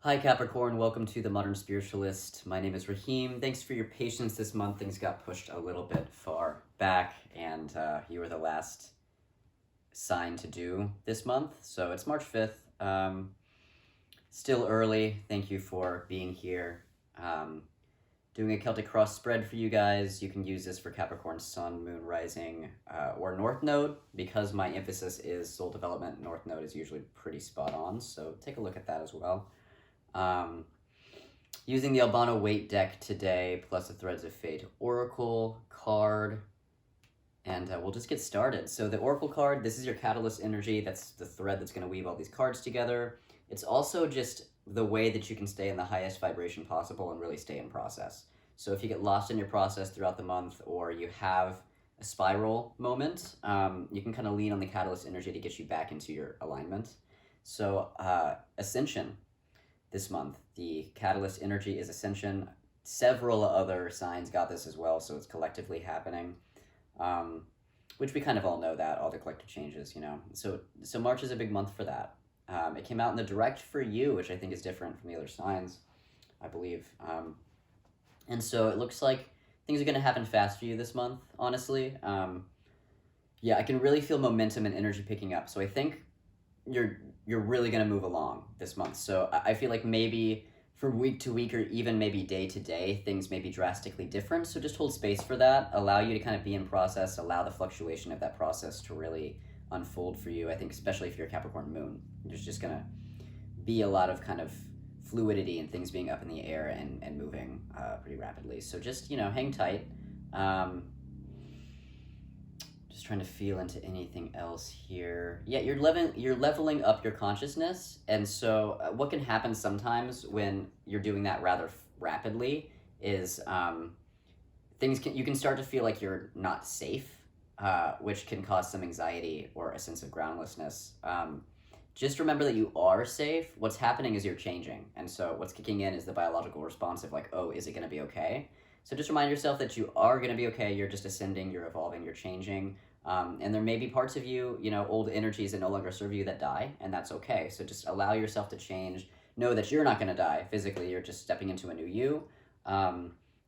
Hi Capricorn, welcome to the Modern Spiritualist. My name is Raheem. Thanks for your patience this month. Things got pushed a little bit far back, and you were the last sign to do this month. So it's March 5th. Still early. Thank you for being here. Doing a Celtic cross spread for you guys. You can use this for Capricorn Sun, Moon, Rising, or North Node. Because my emphasis is soul development, North Node is usually pretty spot on. So take a look at that as well. Using the Albano weight deck today, plus the Threads of Fate Oracle card, and we'll just get started. So the Oracle card, this is your catalyst energy. That's the thread that's going to weave all these cards together. It's also just the way that you can stay in the highest vibration possible and really stay in process. So if you get lost in your process throughout the month, or you have a spiral moment, you can kind of lean on the catalyst energy to get you back into your alignment. So Ascension. This month, the catalyst energy is Ascension. Several other signs got this as well, so it's collectively happening, which we kind of all know that, all the collective changes, So March is a big month for that. It came out in the direct for you, which I think is different from the other signs, I believe. And so it looks like things are going to happen fast for you this month, honestly. Yeah, I can really feel momentum and energy picking up. So I think you're really going to move along this month. So I feel like maybe from week to week, or even maybe day to day, things may be drastically different. So just hold space for that. Allow you to kind of be in process. Allow the fluctuation of that process to really unfold for you. I think especially if you're a Capricorn moon, there's just going to be a lot of kind of fluidity and things being up in the air and moving pretty rapidly. So just, hang tight. Just trying to feel into anything else here. Yeah, you're leveling up your consciousness, and so what can happen sometimes when you're doing that rather rapidly is you can start to feel like you're not safe, which can cause some anxiety or a sense of groundlessness. Just remember that you are safe. What's happening is you're changing, and so what's kicking in is the biological response of like, oh, is it going to be okay? So just remind yourself that you are going to be okay. You're just ascending, you're evolving, you're changing. And there may be parts of you, old energies that no longer serve you that die, and that's okay. So just allow yourself to change. Know that you're not going to die physically. You're just stepping into a new you,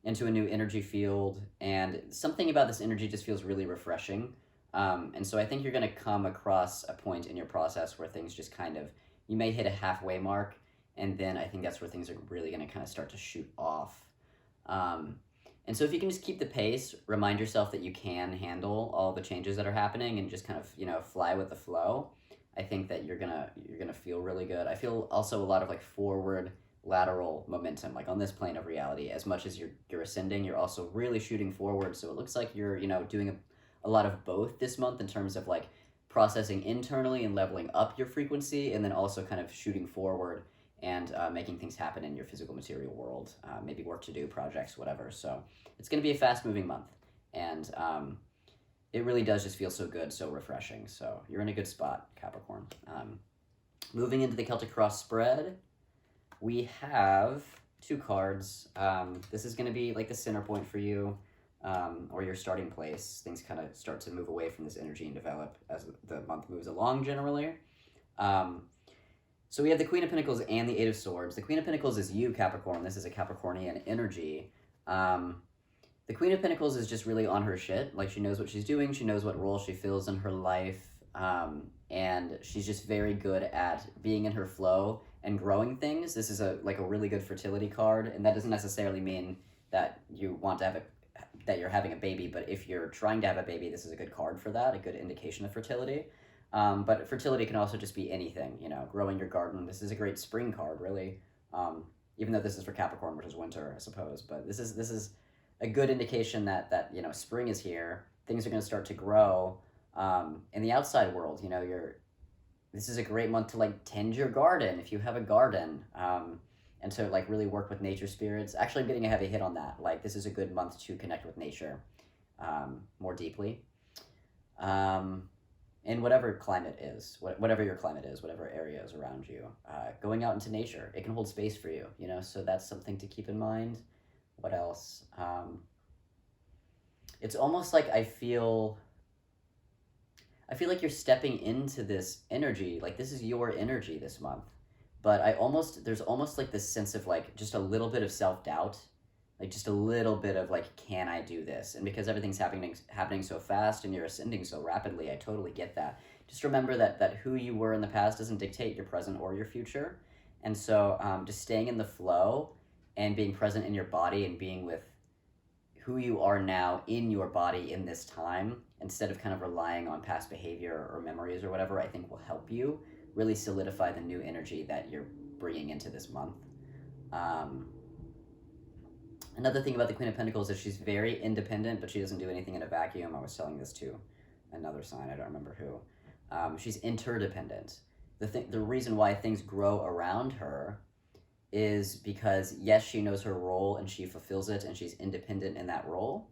into a new energy field. And something about this energy just feels really refreshing. And so I think you're going to come across a point in your process where things just kind of, you may hit a halfway mark, and then I think that's where things are really going to kind of start to shoot off. And so if you can just keep the pace, remind yourself that you can handle all the changes that are happening and just kind of, fly with the flow. I think that you're gonna feel really good. I feel also a lot of like forward lateral momentum, like on this plane of reality. As much as you're ascending, you're also really shooting forward. So it looks like you're, doing a lot of both this month in terms of like processing internally and leveling up your frequency, and then also kind of shooting forward and making things happen in your physical material world, maybe work to do, projects, whatever. So it's going to be a fast-moving month, and it really does just feel so good, so refreshing. So you're in a good spot, Capricorn. Moving into the Celtic Cross spread, we have two cards. This is going to be like the center point for you, or your starting place. Things kind of start to move away from this energy and develop as the month moves along, generally. So we have the Queen of Pentacles and the Eight of Swords. The Queen of Pentacles is you, Capricorn. This is a Capricornian energy. The Queen of Pentacles is just really on her shit. Like, she knows what she's doing. She knows what role she fills in her life. And she's just very good at being in her flow and growing things. This is a really good fertility card. And that doesn't necessarily mean that you want to have that you're having a baby. But if you're trying to have a baby, this is a good card for that, a good indication of fertility. But fertility can also just be anything, growing your garden. This is a great spring card, really, even though this is for Capricorn, which is winter, I suppose. But this is a good indication that spring is here. Things are going to start to grow. In the outside world, this is a great month to like tend your garden if you have a garden, and to like really work with nature spirits. Actually, I'm getting a heavy hit on that. Like, this is a good month to connect with nature more deeply. In whatever climate is, whatever your climate is, whatever area is around you, going out into nature, it can hold space for you, so that's something to keep in mind. What else? It's almost like I feel like you're stepping into this energy, like this is your energy this month, but there's almost like this sense of like just a little bit of self-doubt, like just a little bit of like, can I do this? And because everything's happening so fast and you're ascending so rapidly, I totally get that. Just remember that who you were in the past doesn't dictate your present or your future. And so just staying in the flow and being present in your body and being with who you are now in your body in this time, instead of kind of relying on past behavior or memories or whatever, I think will help you really solidify the new energy that you're bringing into this month. Another thing about the Queen of Pentacles is she's very independent, but she doesn't do anything in a vacuum. I was telling this to another sign, I don't remember who. She's interdependent. The reason why things grow around her is because, yes, she knows her role and she fulfills it and she's independent in that role.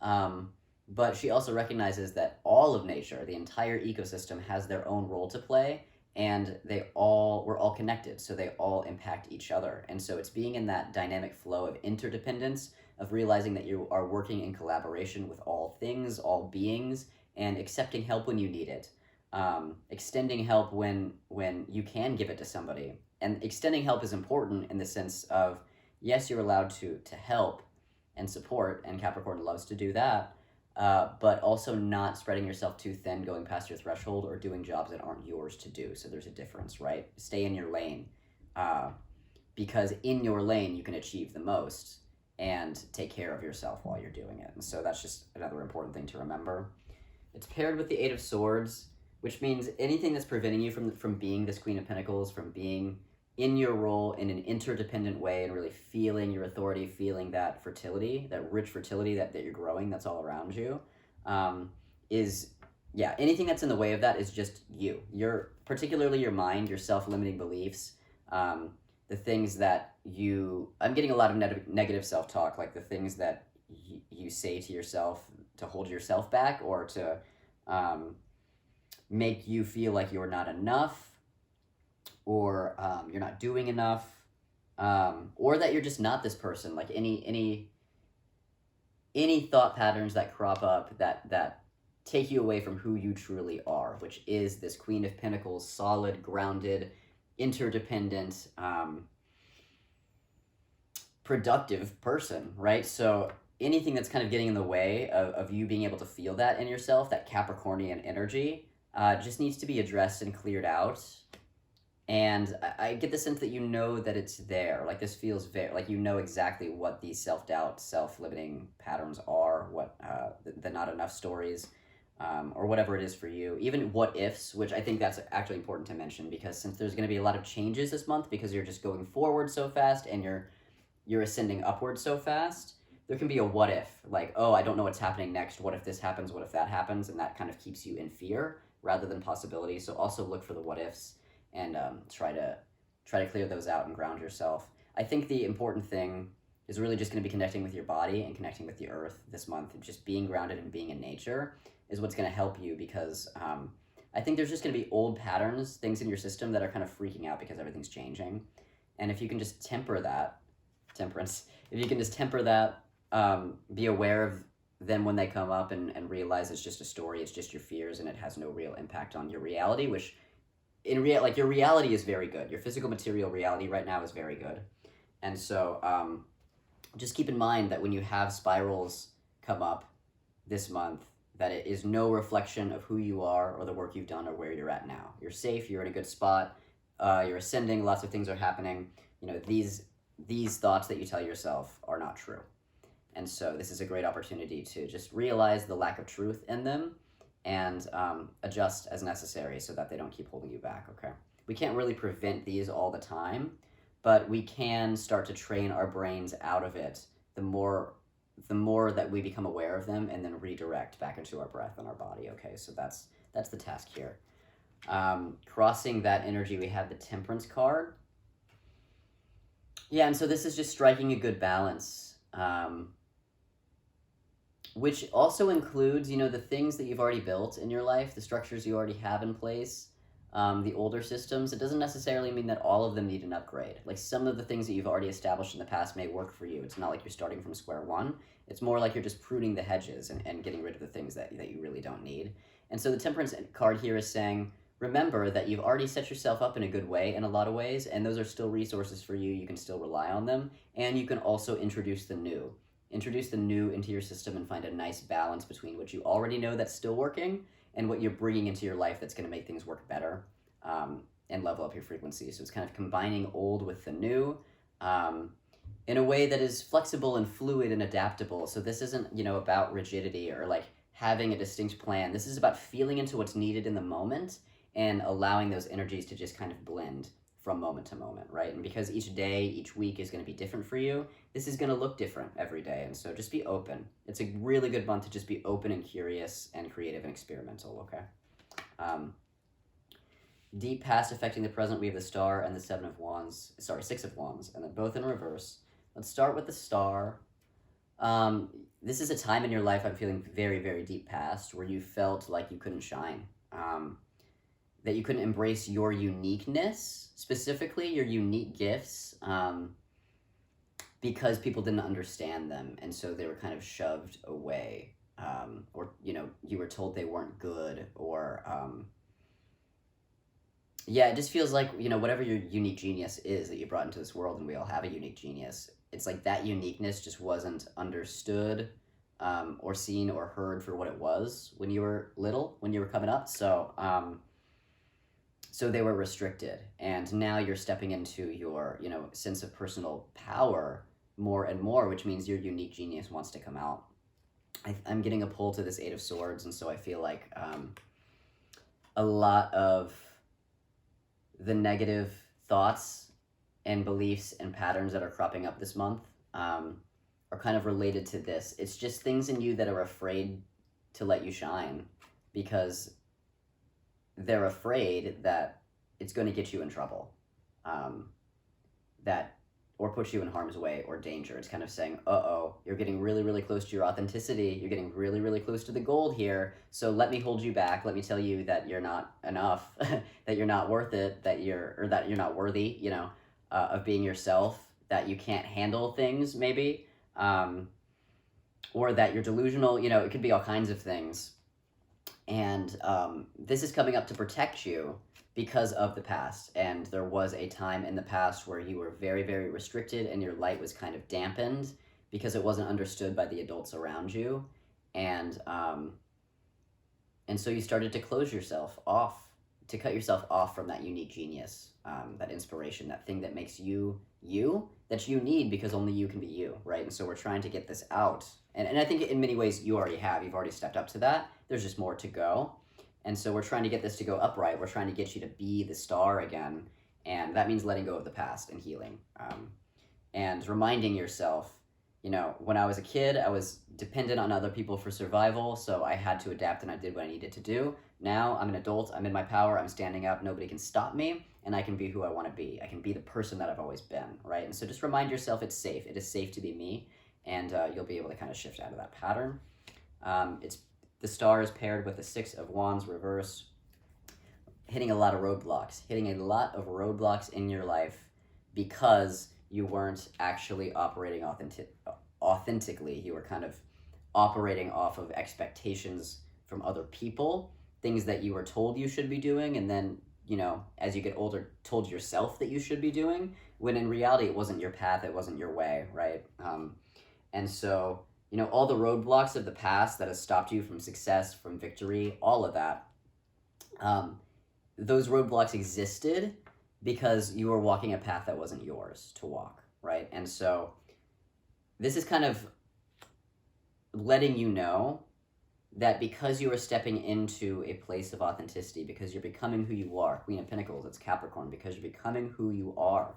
But she also recognizes that all of nature, the entire ecosystem, has their own role to play, and we're all connected, so they all impact each other. And so it's being in that dynamic flow of interdependence, of realizing that you are working in collaboration with all things, all beings, and accepting help when you need it. Extending help when you can give it to somebody. And extending help is important in the sense of, yes, you're allowed to help and support, and Capricorn loves to do that, but also not spreading yourself too thin, going past your threshold, or doing jobs that aren't yours to do. So there's a difference, right? Stay in your lane, because in your lane you can achieve the most and take care of yourself while you're doing it. And so that's just another important thing to remember. It's paired with the Eight of Swords, which means anything that's preventing you from being this Queen of Pentacles, from being in your role in an interdependent way and really feeling your authority, feeling that fertility, that rich fertility that you're growing, that's all around you, anything that's in the way of that is just you. Particularly your mind, your self-limiting beliefs, the things that I'm getting a lot of negative self-talk, like the things that you say to yourself to hold yourself back, or to make you feel like you're not enough, or you're not doing enough, or that you're just not this person. Like any thought patterns that crop up that take you away from who you truly are, which is this Queen of Pentacles, solid, grounded, interdependent, productive person, right? So anything that's kind of getting in the way of you being able to feel that in yourself, that Capricornian energy, just needs to be addressed and cleared out. And I get the sense that you know that it's there. Like, this feels very, like, you know exactly what these self-doubt, self-limiting patterns are, what the not enough stories, or whatever it is for you. Even what ifs, which I think that's actually important to mention, because since there's going to be a lot of changes this month, because you're just going forward so fast and you're ascending upward so fast, there can be a what if, like, oh, I don't know what's happening next. What if this happens? What if that happens? And that kind of keeps you in fear rather than possibility. So also look for the what ifs and try to clear those out and ground yourself. I think the important thing is really just going to be connecting with your body and connecting with the earth this month. Just being grounded and being in nature is what's going to help you, because I think there's just going to be old patterns, things in your system that are kind of freaking out because everything's changing. And if you can just temper that, temperance, if you can just temper that, be aware of them when they come up, and realize it's just a story, it's just your fears, and it has no real impact on your reality, which like, your reality is very good. Your physical material reality right now is very good. And so just keep in mind that when you have spirals come up this month, that it is no reflection of who you are or the work you've done or where you're at now. You're safe, you're in a good spot, you're ascending, lots of things are happening. You know, these thoughts that you tell yourself are not true. And so this is a great opportunity to just realize the lack of truth in them, and adjust as necessary so that they don't keep holding you back, okay? We can't really prevent these all the time, but we can start to train our brains out of it the more that we become aware of them, and then redirect back into our breath and our body, okay? So that's the task here. Crossing that energy, we have the Temperance card. Yeah, and so this is just striking a good balance, which also includes, you know, the things that you've already built in your life, the structures you already have in place, the older systems. It doesn't necessarily mean that all of them need an upgrade. Like, some of the things that you've already established in the past may work for you. It's not like you're starting from square one. It's more like you're just pruning the hedges and getting rid of the things that you really don't need. And so the Temperance card here is saying, remember that you've already set yourself up in a good way in a lot of ways, and those are still resources for you. You can still rely on them, and you can also introduce the new. Introduce the new into your system and find a nice balance between what you already know that's still working and what you're bringing into your life that's going to make things work better, and level up your frequency. So it's kind of combining old with the new, in a way that is flexible and fluid and adaptable. So this isn't, about rigidity or like having a distinct plan. This is about feeling into what's needed in the moment and allowing those energies to just kind of blend from moment to moment, right? And because each day, each week is going to be different for you, this is going to look different every day. And so just be open. It's a really good month to just be open and curious and creative and experimental, okay? Deep past affecting the present, we have the Star and the Six of Wands, and then both in reverse. Let's start with the Star. This is a time in your life I'm feeling very, very deep past where you felt like you couldn't shine. That you couldn't embrace your uniqueness, specifically your unique gifts, because people didn't understand them, and so they were kind of shoved away, or you were told they weren't good, or it just feels like whatever your unique genius is that you brought into this world, and we all have a unique genius. It's like that uniqueness just wasn't understood, or seen or heard for what it was when you were little, when you were coming up. So they were restricted, and now you're stepping into your, sense of personal power more and more, which means your unique genius wants to come out. I'm getting a pull to this Eight of Swords, and so I feel like a lot of the negative thoughts and beliefs and patterns that are cropping up this month are kind of related to this. It's just things in you that are afraid to let you shine because they're afraid that it's going to get you in trouble, or put you in harm's way or danger. It's kind of saying, you're getting really, really close to your authenticity. You're getting really, really close to the gold here. So let me hold you back. Let me tell you that you're not enough, that you're not worth it, that you're not worthy, of being yourself, that you can't handle things maybe, or that you're delusional. It could be all kinds of things. And this is coming up to protect you because of the past. And there was a time in the past where you were very, very restricted and your light was kind of dampened because it wasn't understood by the adults around you. And so you started to close yourself off, to cut yourself off from that unique genius, that inspiration, that thing that makes you, that you need because only you can be you, right? And so we're trying to get this out. And I think in many ways you already have. You've already stepped up to that. There's just more to go. And so we're trying to get this to go upright. We're trying to get you to be the star again. And that means letting go of the past and healing. And reminding yourself, when I was a kid, I was dependent on other people for survival. So I had to adapt and I did what I needed to do. Now I'm an adult. I'm in my power. I'm standing up. Nobody can stop me. And I can be who I want to be. I can be the person that I've always been, right? And so just remind yourself it's safe. It is safe to be me. And you'll be able to kind of shift out of that pattern. It's the Star is paired with the Six of Wands reverse, hitting a lot of roadblocks in your life because you weren't actually operating authentically. You were kind of operating off of expectations from other people, things that you were told you should be doing, and then, as you get older, told yourself that you should be doing, when in reality it wasn't your path, it wasn't your way, right? And so, all the roadblocks of the past that has stopped you from success, from victory, all of that, those roadblocks existed because you were walking a path that wasn't yours to walk, right? And so this is kind of letting you know that because you are stepping into a place of authenticity, because you're becoming who you are, Queen of Pentacles, it's Capricorn, because you're becoming who you are,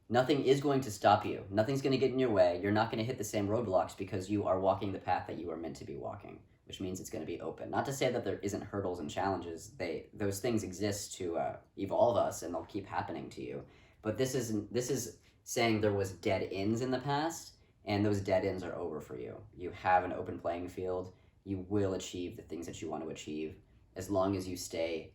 nothing is going to stop you. Nothing's going to get in your way. You're not going to hit the same roadblocks because you are walking the path that you are meant to be walking, which means it's going to be open. Not to say that there isn't hurdles and challenges. Those things exist to evolve us, and they'll keep happening to you. But this is saying there was dead ends in the past, and those dead ends are over for you. You have an open playing field. You will achieve the things that you want to achieve as long as you stay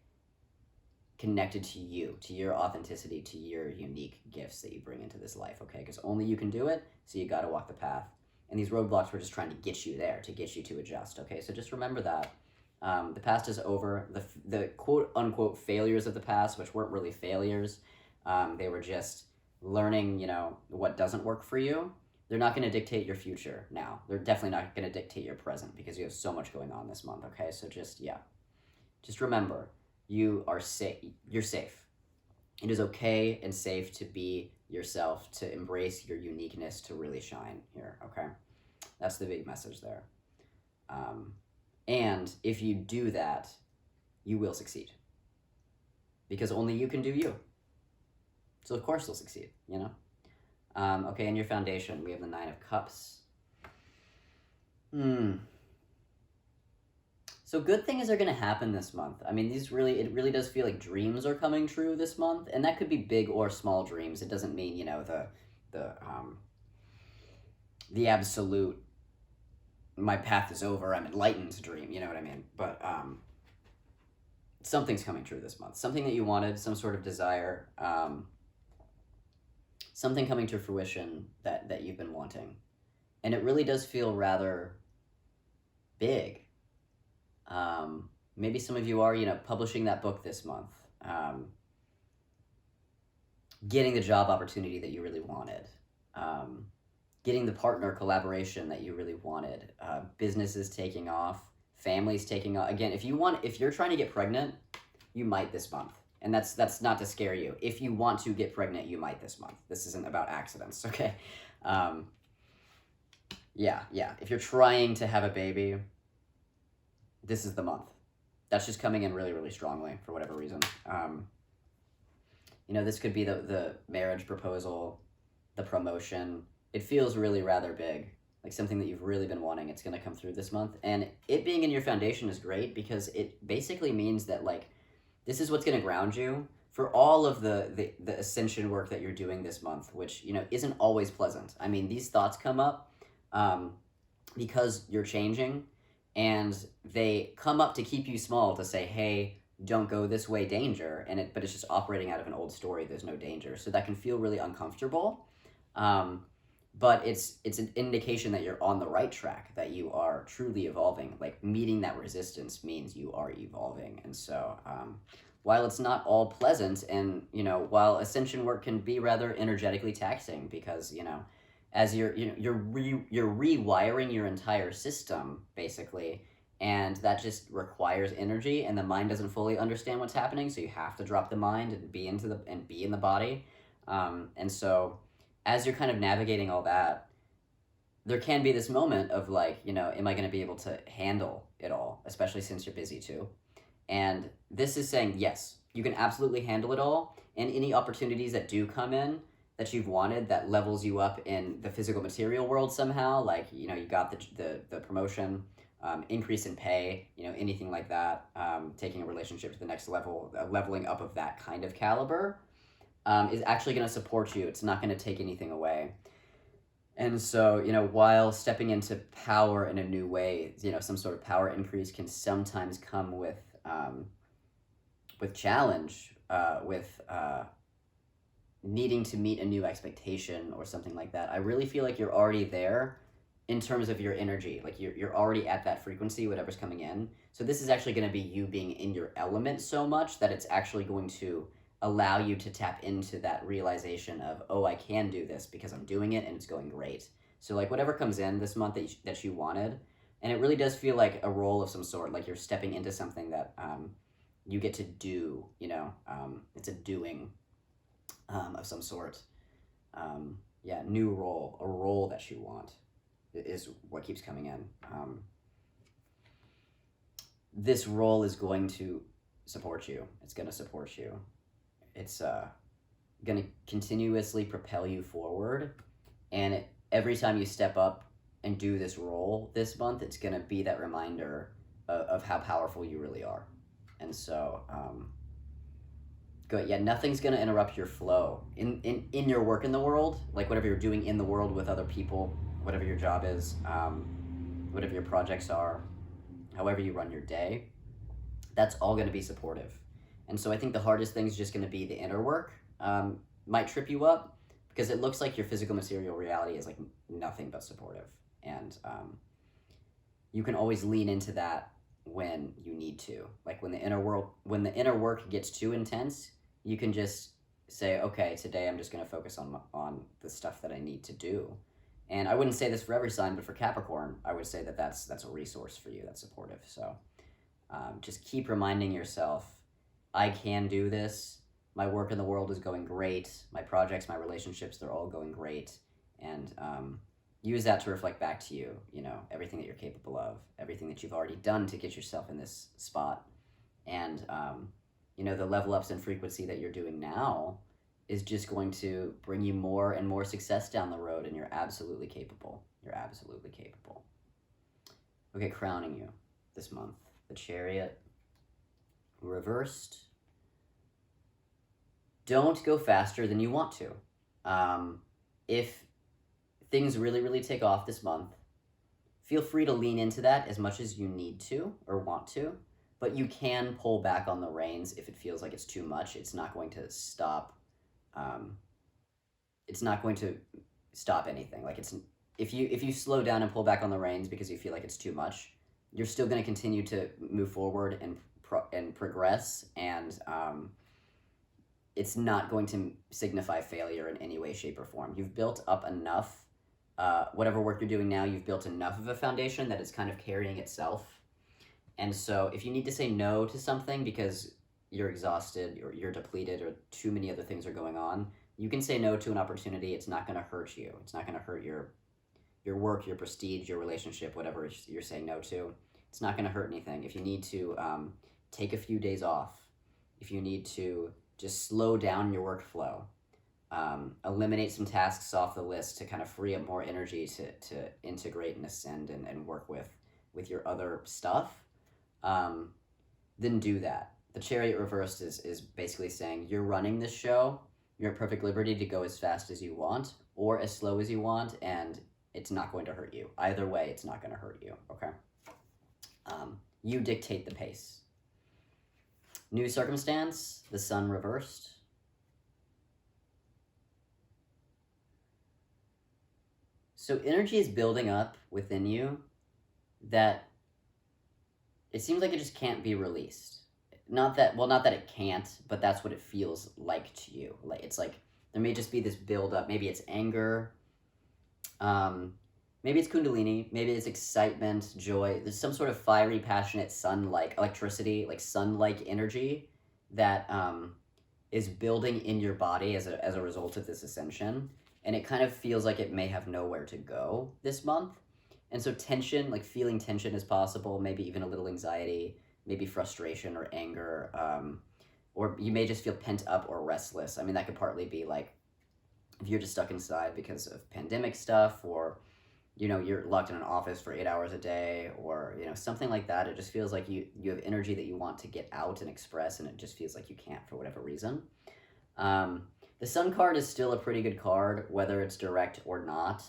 connected to you, to your authenticity, to your unique gifts that you bring into this life, okay? Because only you can do it, so you got to walk the path. And these roadblocks were just trying to get you there, to get you to adjust, okay? So just remember that. The past is over. The quote unquote failures of the past, which weren't really failures, they were just learning, what doesn't work for you. They're not going to dictate your future now. They're definitely not going to dictate your present because you have so much going on this month. Okay, so just remember, you are safe. You're safe. It is okay and safe to be yourself, to embrace your uniqueness, to really shine here. Okay, that's the big message there. And if you do that, you will succeed because only you can do you. So of course you'll succeed. Okay, in your foundation, we have the Nine of Cups. So good things are going to happen this month. I mean, it really does feel like dreams are coming true this month, and that could be big or small dreams. It doesn't mean, the absolute, my path is over, I'm enlightened dream, you know what I mean? But something's coming true this month. Something that you wanted, some sort of desire, something coming to fruition that you've been wanting. And it really does feel rather big. Maybe some of you are, publishing that book this month, getting the job opportunity that you really wanted, getting the partner collaboration that you really wanted, businesses taking off, families taking off. Again, if you're trying to get pregnant, you might this month. And that's not to scare you. If you want to get pregnant, you might this month. This isn't about accidents, okay? If you're trying to have a baby, this is the month. That's just coming in really, really strongly for whatever reason. This could be the marriage proposal, the promotion. It feels really rather big, like something that you've really been wanting. It's going to come through this month. And it being in your foundation is great because it basically means that, this is what's going to ground you for all of the ascension work that you're doing this month, which, isn't always pleasant. I mean, these thoughts come up because you're changing, and they come up to keep you small, to say, hey, don't go this way, danger. But it's just operating out of an old story. There's no danger. So that can feel really uncomfortable. But it's an indication that you're on the right track, that you are truly evolving. Like, meeting that resistance means you are evolving. And so while it's not all pleasant, and while ascension work can be rather energetically taxing, because as you're rewiring your entire system basically, and that just requires energy, and the mind doesn't fully understand what's happening, so you have to drop the mind and be in the body. And so as you're kind of navigating all that, there can be this moment of am I going to be able to handle it all, especially since you're busy too. And this is saying, yes, you can absolutely handle it all, and any opportunities that do come in that you've wanted, that levels you up in the physical material world somehow, you got the promotion, increase in pay, anything like that, taking a relationship to the next level, leveling up of that kind of caliber, is actually going to support you. It's not going to take anything away. And so, while stepping into power in a new way, some sort of power increase can sometimes come with challenge, with needing to meet a new expectation or something like that. I really feel like you're already there in terms of your energy. Like, you're already at that frequency, whatever's coming in. So this is actually going to be you being in your element so much that it's actually going to allow you to tap into that realization of, oh, I can do this because I'm doing it and it's going great. So whatever comes in this month that you wanted, and it really does feel like a role of some sort, like you're stepping into something that you get to do, it's a doing of some sort. New role, a role that you want is what keeps coming in. This role is going to support you. It's going to support you. It's going to continuously propel you forward. And every time you step up and do this role this month, it's going to be that reminder of how powerful you really are. And so, good. Yeah, nothing's going to interrupt your flow in your work in the world, like whatever you're doing in the world with other people, whatever your job is, whatever your projects are, however you run your day, that's all going to be supportive. And so I think the hardest thing is just going to be the inner work. Might trip you up because it looks like your physical material reality is nothing but supportive. And you can always lean into that when you need to. Like when the inner work gets too intense, you can just say, okay, today I'm just going to focus on the stuff that I need to do. And I wouldn't say this for every sign, but for Capricorn, I would say that that's a resource for you, that's supportive. So just keep reminding yourself, I can do this. My work in the world is going great. My projects, my relationships, they're all going great. And use that to reflect back to you, everything that you're capable of, everything that you've already done to get yourself in this spot. And, the level ups in frequency that you're doing now is just going to bring you more and more success down the road, and you're absolutely capable. You're absolutely capable. Okay, crowning you this month. The Chariot, reversed. Don't go faster than you want to. If things really, really take off this month, feel free to lean into that as much as you need to or want to, but you can pull back on the reins if it feels like it's too much. It's not going to stop. It's not going to stop anything. Like if you slow down and pull back on the reins because you feel like it's too much, you're still going to continue to move forward and progress, and it's not going to signify failure in any way, shape, or form. You've built up enough. Whatever work you're doing now, you've built enough of a foundation that it's kind of carrying itself. And so if you need to say no to something because you're exhausted or you're depleted or too many other things are going on, you can say no to an opportunity. It's not going to hurt you. It's not going to hurt your work, your prestige, your relationship, whatever you're saying no to. It's not going to hurt anything. If you need to take a few days off, if you need to just slow down your workflow, eliminate some tasks off the list to kind of free up more energy to integrate and ascend and work with your other stuff, then do that. The Chariot reversed is basically saying you're running this show, you're at perfect liberty to go as fast as you want or as slow as you want, and it's not going to hurt you. Either way, it's not going to hurt you, okay? You dictate the pace. New circumstance, the Sun reversed. So energy is building up within you that it seems like it just can't be released. Not that it can't, but that's what it feels like to you. Like it's like there may just be this build up. Maybe it's anger. Maybe it's Kundalini. Maybe it's excitement, joy. There's some sort of fiery, passionate, sun-like electricity, like sun-like energy that is building in your body as a result of this ascension. And it kind of feels like it may have nowhere to go this month. And so tension, like feeling tension is possible, maybe even a little anxiety, maybe frustration or anger, or you may just feel pent up or restless. I mean, that could partly be like if you're just stuck inside because of pandemic stuff, or you're locked in an office for 8 hours a day, or something like that. It just feels like you have energy that you want to get out and express, and it just feels like you can't for whatever reason. The Sun card is still a pretty good card, whether it's direct or not.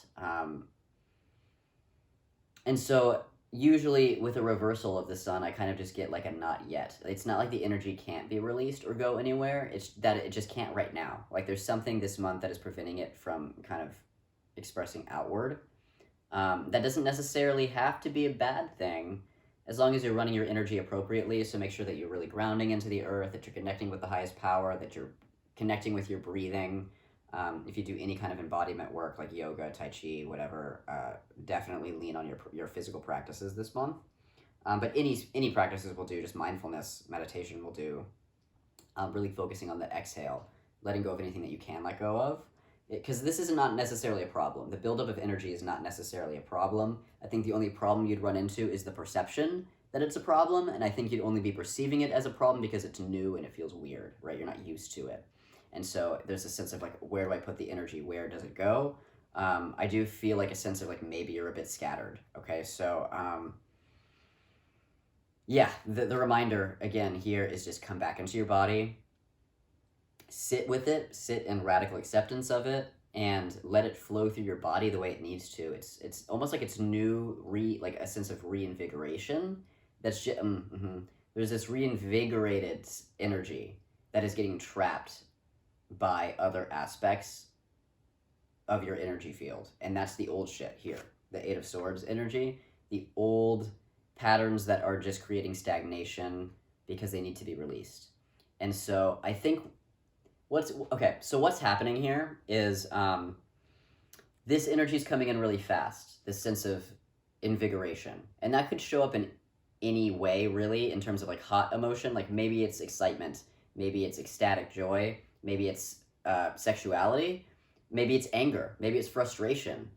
And so usually with a reversal of the Sun, I kind of just get like a not yet. It's not like the energy can't be released or go anywhere. It's that it just can't right now. Like there's something this month that is preventing it from kind of expressing outward. That doesn't necessarily have to be a bad thing as long as you're running your energy appropriately. So make sure that you're really grounding into the earth, that you're connecting with the highest power, that you're connecting with your breathing. If you do any kind of embodiment work like yoga, tai chi, whatever, definitely lean on your physical practices this month. But any practices will do, just mindfulness, meditation will do, really focusing on the exhale, letting go of anything that you can let go of. Because this is not necessarily a problem. The buildup of energy is not necessarily a problem. I think the only problem you'd run into is the perception that it's a problem, and I think you'd only be perceiving it as a problem because it's new and it feels weird, right? You're not used to it. And so there's a sense of like, where do I put the energy? Where does it go? I do feel like a sense of like maybe you're a bit scattered, okay? So yeah, the reminder again here is just come back into your body, sit with it, sit in radical acceptance of it, and let it flow through your body the way it needs to. It's almost like it's new, like a sense of reinvigoration. That's just, there's this reinvigorated energy that is getting trapped by other aspects of your energy field. And that's the old shit here. The Eight of Swords energy, the old patterns that are just creating stagnation because they need to be released. And so I think what's happening here is this energy is coming in really fast, this sense of invigoration. And that could show up in any way, really, in terms of like hot emotion. Like maybe it's excitement, maybe it's ecstatic joy, maybe it's sexuality, maybe it's anger, maybe it's frustration.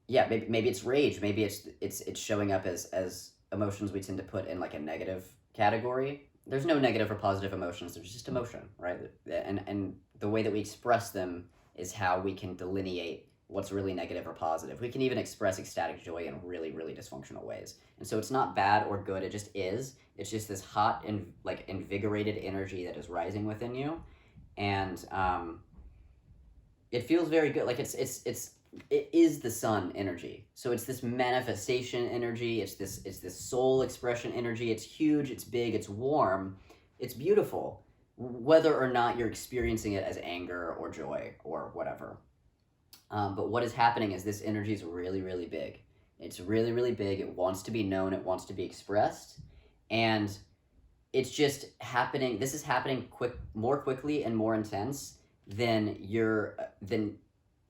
Yeah, maybe it's rage, maybe it's showing up as emotions we tend to put in like a negative category. There's no negative or positive emotions, there's just emotion, right? And the way that we express them is how we can delineate what's really negative or positive. We can even express ecstatic joy in really, really dysfunctional ways. And so it's not bad or good, it just is. It's just this hot and like invigorated energy that is rising within you. And it feels very good. Like it is the sun energy. So it's this manifestation energy, it's this soul expression energy. It's huge, it's big, it's warm, it's beautiful, whether or not you're experiencing it as anger or joy or whatever. But what is happening is this energy is really, really big. It's really, really big. It wants to be known, it wants to be expressed. And it's just happening. This is happening more quickly and more intense than your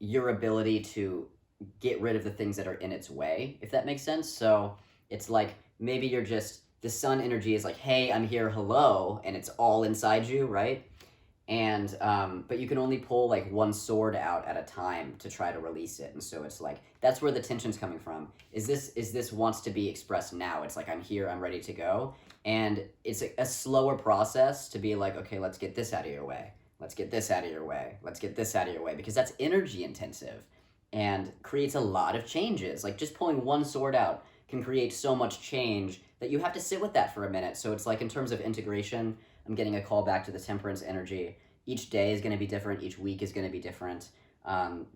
ability to get rid of the things that are in its way, if that makes sense. So it's like maybe you're just, the sun energy is like, hey, I'm here, hello, and it's all inside you, right? And but you can only pull like one sword out at a time to try to release it. And so it's like that's where the tension's coming from. Is this wants to be expressed now? It's like I'm here, I'm ready to go. And it's a slower process to be like, okay, let's get this out of your way, let's get this out of your way, let's get this out of your way, because that's energy intensive and creates a lot of changes. Like just pulling one sword out can create so much change that you have to sit with that for a minute. So it's like in terms of integration, I'm getting a call back to the temperance energy. Each day is going to be different. Each week is going to be different.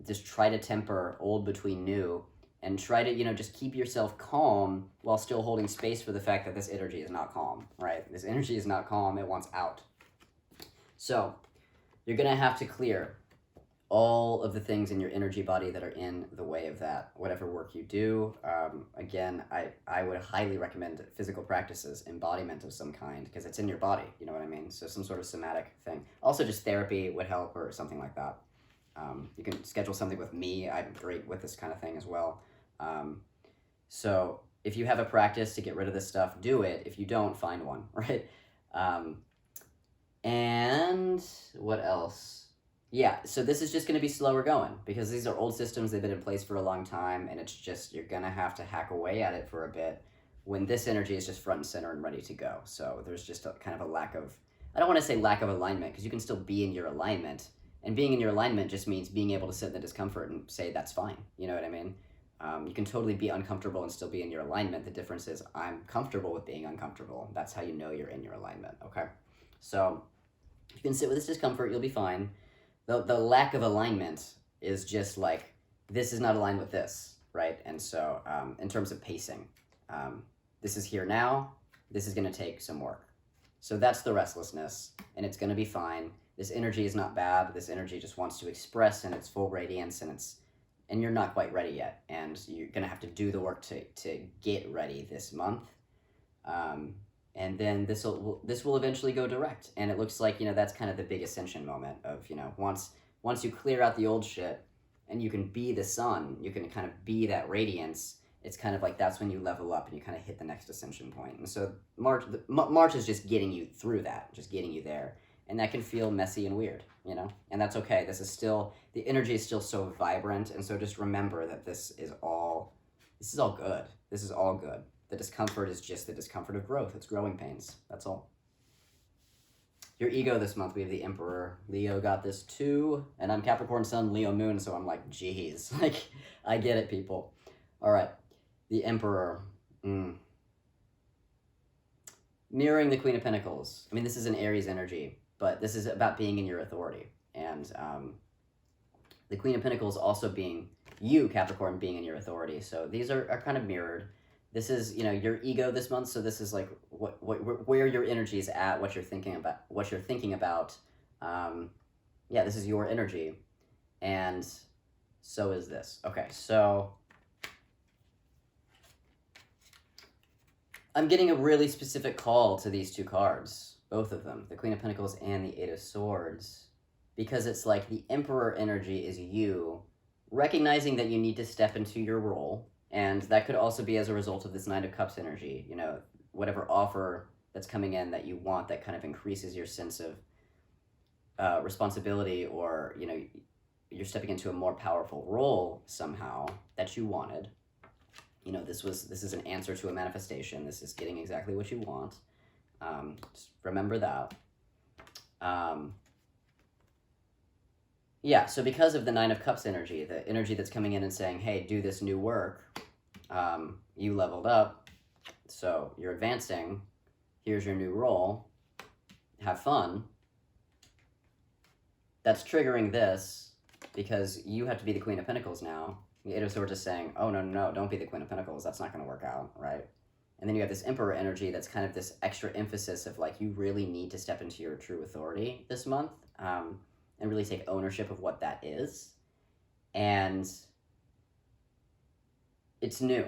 Just try to temper old between new and try to, just keep yourself calm while still holding space for the fact that this energy is not calm, right? This energy is not calm. It wants out. So you're going to have to clear all of the things in your energy body that are in the way of that, whatever work you do. Again, I would highly recommend physical practices, embodiment of some kind, because it's in your body, you know what I mean? So some sort of somatic thing. Also just therapy would help or something like that. You can schedule something with me. I'm great with this kind of thing as well. So if you have a practice to get rid of this stuff, do it. If you don't, find one, right? And what else? Yeah, so this is just going to be slower going because these are old systems. They've been in place for a long time, and it's just you're going to have to hack away at it for a bit when this energy is just front and center and ready to go. So there's just kind of a lack of, I don't want to say lack of alignment, because you can still be in your alignment, and being in your alignment just means being able to sit in the discomfort and say that's fine. You know what I mean? You can totally be uncomfortable and still be in your alignment. The difference is I'm comfortable with being uncomfortable. That's how you know you're in your alignment, okay? So if you can sit with this discomfort, you'll be fine. The lack of alignment is just like, this is not aligned with this, right? And so in terms of pacing, this is here now, this is gonna take some work. So that's the restlessness, and it's gonna be fine. This energy is not bad. This energy just wants to express in its full radiance, and you're not quite ready yet. And you're gonna have to do the work to get ready this month. And then this will eventually go direct. And it looks like, that's kind of the big ascension moment of, once you clear out the old shit and you can be the sun, you can kind of be that radiance, it's kind of like that's when you level up and you kind of hit the next ascension point. And so March is just getting you through that, just getting you there. And that can feel messy and weird, and that's okay. The energy is still so vibrant. And so just remember that this is all good. This is all good. The discomfort is just the discomfort of growth. It's growing pains. That's all. Your ego this month, we have the Emperor. Leo got this too. And I'm Capricorn Sun, Leo Moon, so I'm like, geez. I get it, people. All right. The Emperor. Mirroring the Queen of Pentacles. I mean, this is an Aries energy, but this is about being in your authority. And the Queen of Pentacles also being you, Capricorn, being in your authority. So these are kind of mirrored. This is, your ego this month. So this is like where your energy is at, what you're thinking about. Yeah, this is your energy. And so is this. Okay, so I'm getting a really specific call to these two cards, both of them, the Queen of Pentacles and the Eight of Swords, because it's like the Emperor energy is you recognizing that you need to step into your role, and that could also be as a result of this Nine of Cups energy, you know, whatever offer that's coming in that you want that kind of increases your sense of responsibility, or, you know, you're stepping into a more powerful role somehow that you wanted. You know, this is an answer to a manifestation. This is getting exactly what you want. Just remember that. Yeah, so because of the Nine of Cups energy, the energy that's coming in and saying, hey, do this new work, you leveled up, so you're advancing, here's your new role, have fun, that's triggering this, because you have to be the Queen of Pentacles now. The Eight of Swords is saying, oh, no, don't be the Queen of Pentacles, that's not going to work out, right? And then you have this Emperor energy that's kind of this extra emphasis of, like, you really need to step into your true authority this month, and really take ownership of what that is. And it's new.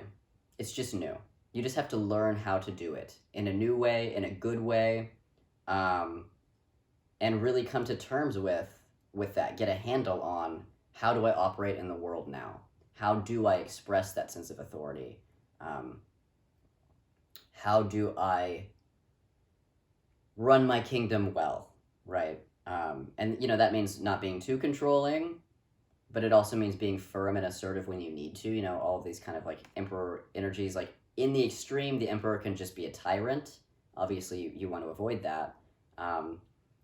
It's just new. You just have to learn how to do it in a new way, in a good way, and really come to terms with that. Get a handle on, how do I operate in the world now? How do I express that sense of authority? How do I run my kingdom well, right? And, you know, that means not being too controlling, but it also means being firm and assertive when you need to. You know, all of these kind of like Emperor energies, like in the extreme, the Emperor can just be a tyrant. Obviously, you want to avoid that.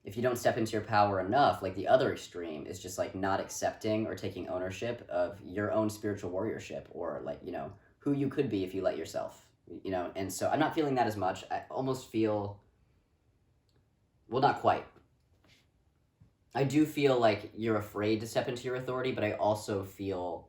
If you don't step into your power enough, like the other extreme is just like not accepting or taking ownership of your own spiritual warriorship, or like, you know, who you could be if you let yourself, you know. And so I'm not feeling that as much. I almost feel, well, not quite. I do feel like you're afraid to step into your authority, but I also feel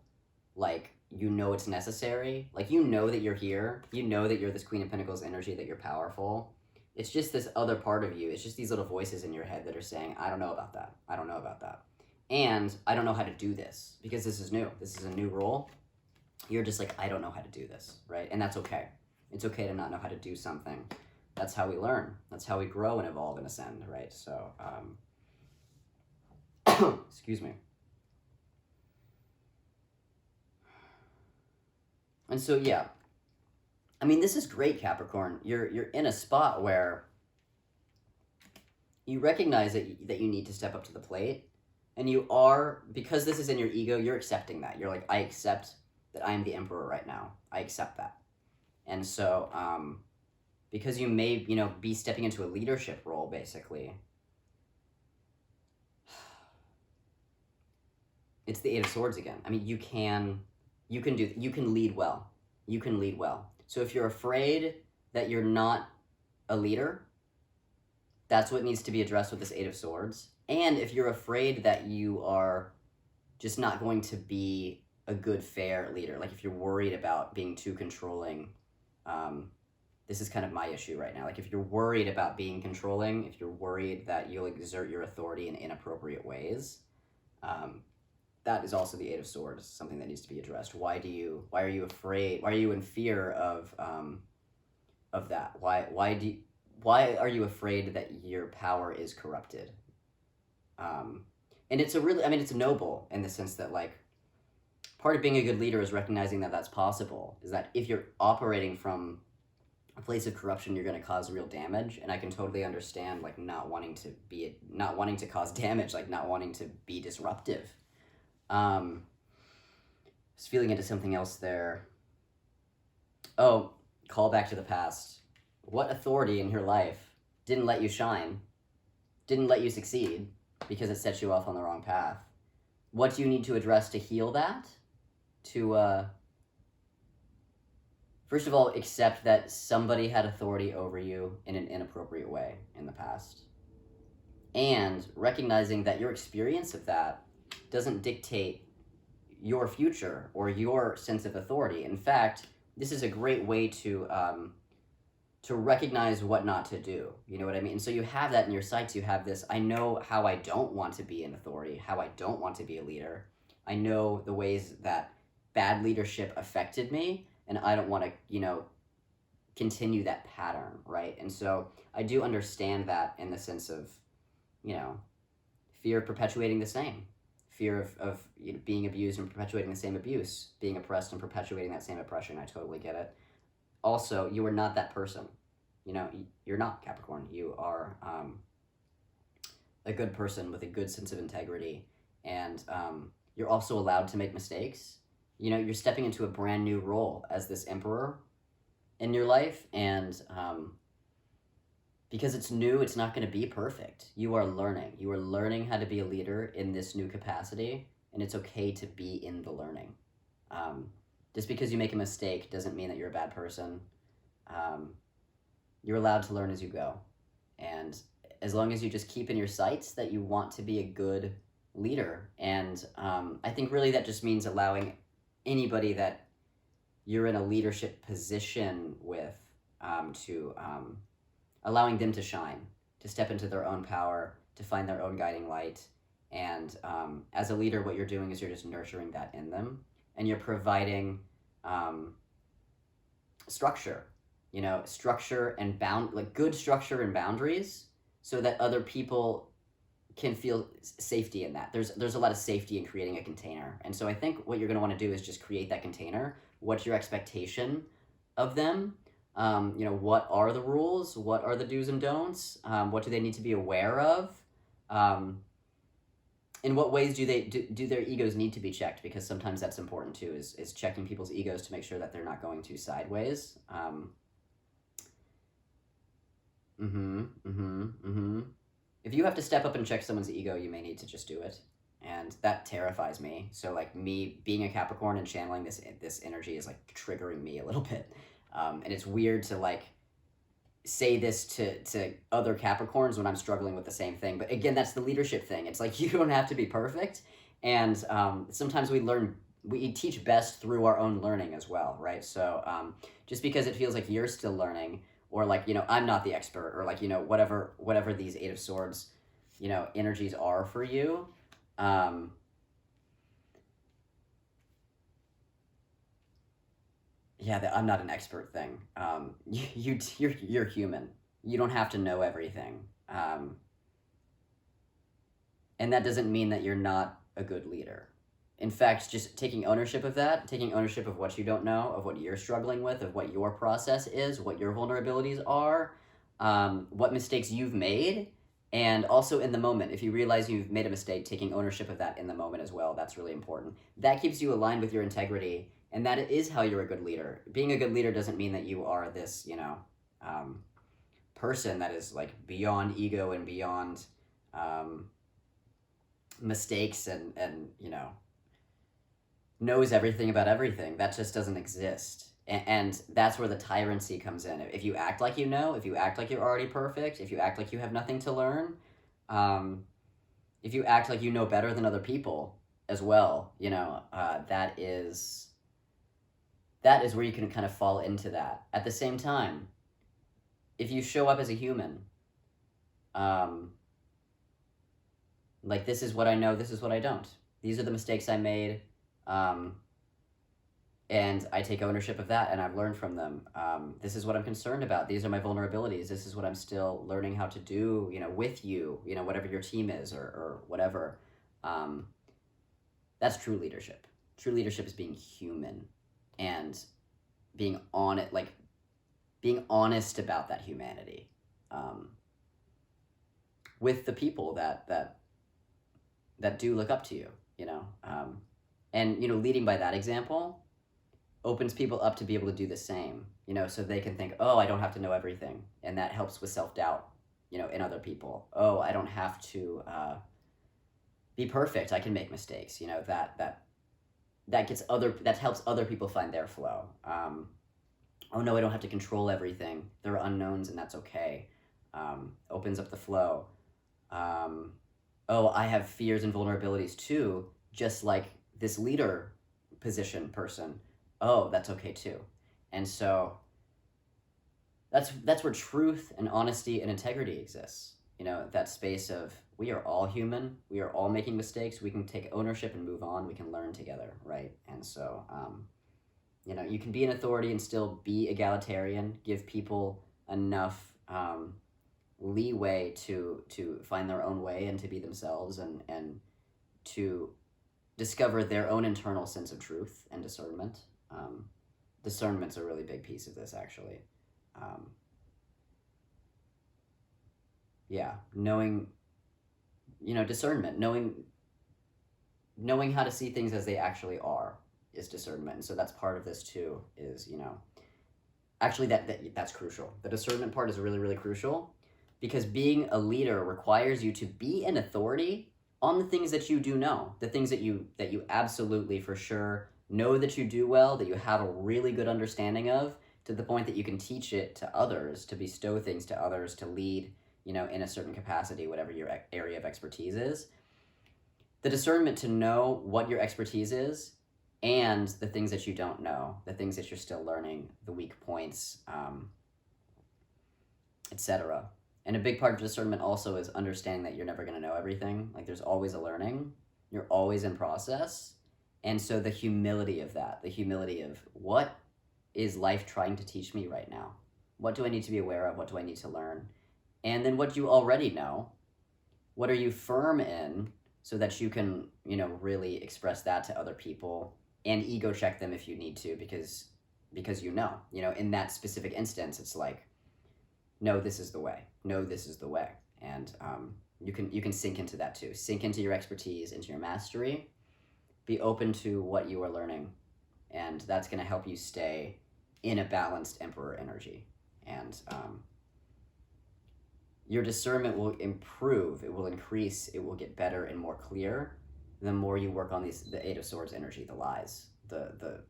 like you know it's necessary. Like, you know that you're here. You know that you're this Queen of Pentacles energy, that you're powerful. It's just this other part of you. It's just these little voices in your head that are saying, I don't know about that. I don't know about that. And I don't know how to do this, because this is new. This is a new role. You're just like, I don't know how to do this, right? And that's okay. It's okay to not know how to do something. That's how we learn. That's how we grow and evolve and ascend, right? So, excuse me. And so, yeah, I mean, this is great, Capricorn. You're in a spot where you recognize that you need to step up to the plate, and you are, because this is in your ego, you're accepting that. You're like, I accept that I am the Emperor right now. I accept that. And so, because you may, you know, be stepping into a leadership role, basically, it's the Eight of Swords again. I mean, you can lead well. You can lead well. So if you're afraid that you're not a leader, that's what needs to be addressed with this Eight of Swords. And if you're afraid that you are just not going to be a good, fair leader, like if you're worried about being too controlling, this is kind of my issue right now. Like, if you're worried about being controlling, if you're worried that you'll exert your authority in inappropriate ways, that is also the Eight of Swords, something that needs to be addressed. Why are you afraid? Why are you in fear of that? Why are you afraid that your power is corrupted? And it's it's noble in the sense that, like, part of being a good leader is recognizing that that's possible. Is that if you're operating from a place of corruption, you're going to cause real damage. And I can totally understand, like, not wanting to cause damage, like not wanting to be disruptive. Just feeling into something else there. Oh, call back to the past. What authority in your life didn't let you shine, didn't let you succeed, because it set you off on the wrong path? What do you need to address to heal that? To, first of all, accept that somebody had authority over you in an inappropriate way in the past. And recognizing that your experience of that doesn't dictate your future or your sense of authority. In fact, this is a great way to recognize what not to do. You know what I mean? And so you have that in your sights. You have this, I know how I don't want to be in authority, how I don't want to be a leader. I know the ways that bad leadership affected me, and I don't want to, continue that pattern, right? And so I do understand that in the sense of, you know, fear of perpetuating the same, fear of being abused and perpetuating the same abuse, being oppressed and perpetuating that same oppression. I totally get it. Also, you are not that person. You know, you're not Capricorn. You are a good person with a good sense of integrity, and you're also allowed to make mistakes. You know, you're stepping into a brand new role as this emperor in your life, and because it's new, it's not going to be perfect. You are learning. You are learning how to be a leader in this new capacity, and it's okay to be in the learning. Just because you make a mistake doesn't mean that you're a bad person. You're allowed to learn as you go. And as long as you just keep in your sights that you want to be a good leader. And I think really that just means allowing anybody that you're in a leadership position with to allowing them to shine, to step into their own power, to find their own guiding light. And as a leader, what you're doing is you're just nurturing that in them, and you're providing structure, you know, structure and good structure and boundaries, so that other people can feel safety in that. There's a lot of safety in creating a container. And so I think what you're going to want to do is just create that container. What's your expectation of them? You know, what are the rules? What are the do's and don'ts? What do they need to be aware of? In what ways do their egos need to be checked? Because sometimes that's important too, is checking people's egos to make sure that they're not going too sideways. If you have to step up and check someone's ego, you may need to just do it. And that terrifies me. So like me being a Capricorn and channeling this energy is like triggering me a little bit. And it's weird to like say this to other Capricorns when I'm struggling with the same thing. But again, that's the leadership thing. It's like you don't have to be perfect. And sometimes we teach best through our own learning as well, right? So just because it feels like you're still learning, or like, you know, I'm not the expert, or like, you know, whatever these Eight of Swords, you know, energies are for you. Yeah, I'm not an expert thing. You're human. You don't have to know everything. And that doesn't mean that you're not a good leader. In fact, just taking ownership of that, taking ownership of what you don't know, of what you're struggling with, of what your process is, what your vulnerabilities are, what mistakes you've made, and also in the moment, if you realize you've made a mistake, taking ownership of that in the moment as well, that's really important. That keeps you aligned with your integrity, and that is how you're a good leader. Being a good leader doesn't mean that you are this, you know, person that is like beyond ego and beyond mistakes and you know, knows everything about everything. That just doesn't exist. And that's where the tyrancy comes in. If you act like you know, if you act like you're already perfect, if you act like you have nothing to learn, if you act like you know better than other people as well, you know, that is where you can kind of fall into that. At the same time, if you show up as a human, like, this is what I know, this is what I don't. These are the mistakes I made, and I take ownership of that, and I've learned from them. This is what I'm concerned about. These are my vulnerabilities. This is what I'm still learning how to do, you know, with you, you know, whatever your team is, or whatever. That's true leadership. True leadership is being human and being on it, like being honest about that humanity, with the people that do look up to you, you know, and, you know, leading by that example opens people up to be able to do the same, you know, so they can think, oh, I don't have to know everything. And that helps with self-doubt, you know, in other people. Oh, I don't have to be perfect. I can make mistakes, you know, that helps other people find their flow. Oh no, I don't have to control everything. There are unknowns and that's okay. Opens up the flow. Oh, I have fears and vulnerabilities too, just like this leader position person. Oh, that's okay too. And so that's where truth and honesty and integrity exists. You know, that space of, we are all human, we are all making mistakes, we can take ownership and move on, we can learn together, right? And so, You know, you can be an authority and still be egalitarian, give people enough leeway to find their own way and to be themselves, and to discover their own internal sense of truth and discernment. Discernment's a really big piece of this, actually. Um, yeah, knowing, discernment, knowing how to see things as they actually are is discernment. And so that's part of this too, is, actually that's crucial. The discernment part is really, really crucial, because being a leader requires you to be an authority on the things that you do know, the things that you absolutely for sure know that you do well, that you have a really good understanding of, to the point that you can teach it to others, to bestow things to others, to lead, in a certain capacity, whatever your area of expertise is. The discernment to know what your expertise is, and the things that you don't know, the things that you're still learning, the weak points, etc. And a big part of discernment also is understanding that you're never going to know everything. Like, there's always a learning. You're always in process. And so the humility of that, the humility of, what is life trying to teach me right now? What do I need to be aware of? What do I need to learn? And then what you already know, what are you firm in, so that you can, really express that to other people, and ego check them if you need to, because in that specific instance, it's like, no, this is the way. No, this is the way. And you can sink into that too. Sink into your expertise, into your mastery. Be open to what you are learning, and that's going to help you stay in a balanced emperor energy. And your discernment will improve, it will increase, it will get better and more clear the more you work on the Eight of Swords energy, the lies, the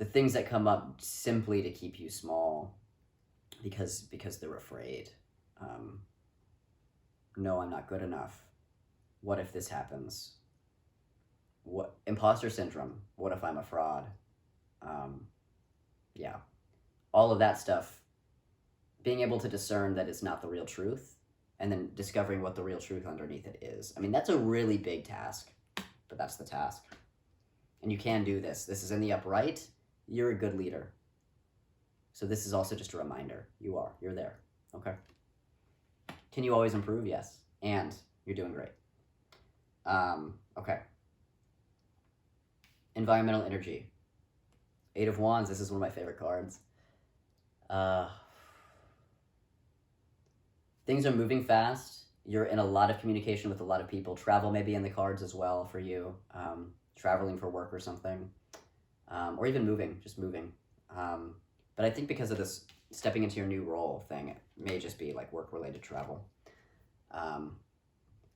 things that come up simply to keep you small, because they're afraid. No, I'm not good enough. What if this happens? What imposter syndrome? What if I'm a fraud? Yeah, all of that stuff. Being able to discern that it's not the real truth, and then discovering what the real truth underneath it is. I mean, that's a really big task, but that's the task. And you can do this. This is in the upright. You're a good leader. So this is also just a reminder. You're there. Okay. Can you always improve? Yes. And you're doing great. Okay. Environmental energy. Eight of Wands. This is one of my favorite cards. Things are moving fast. You're in a lot of communication with a lot of people. Travel may be in the cards as well for you. Traveling for work or something. Or even just moving. But I think because of this stepping into your new role thing, it may just be like work-related travel.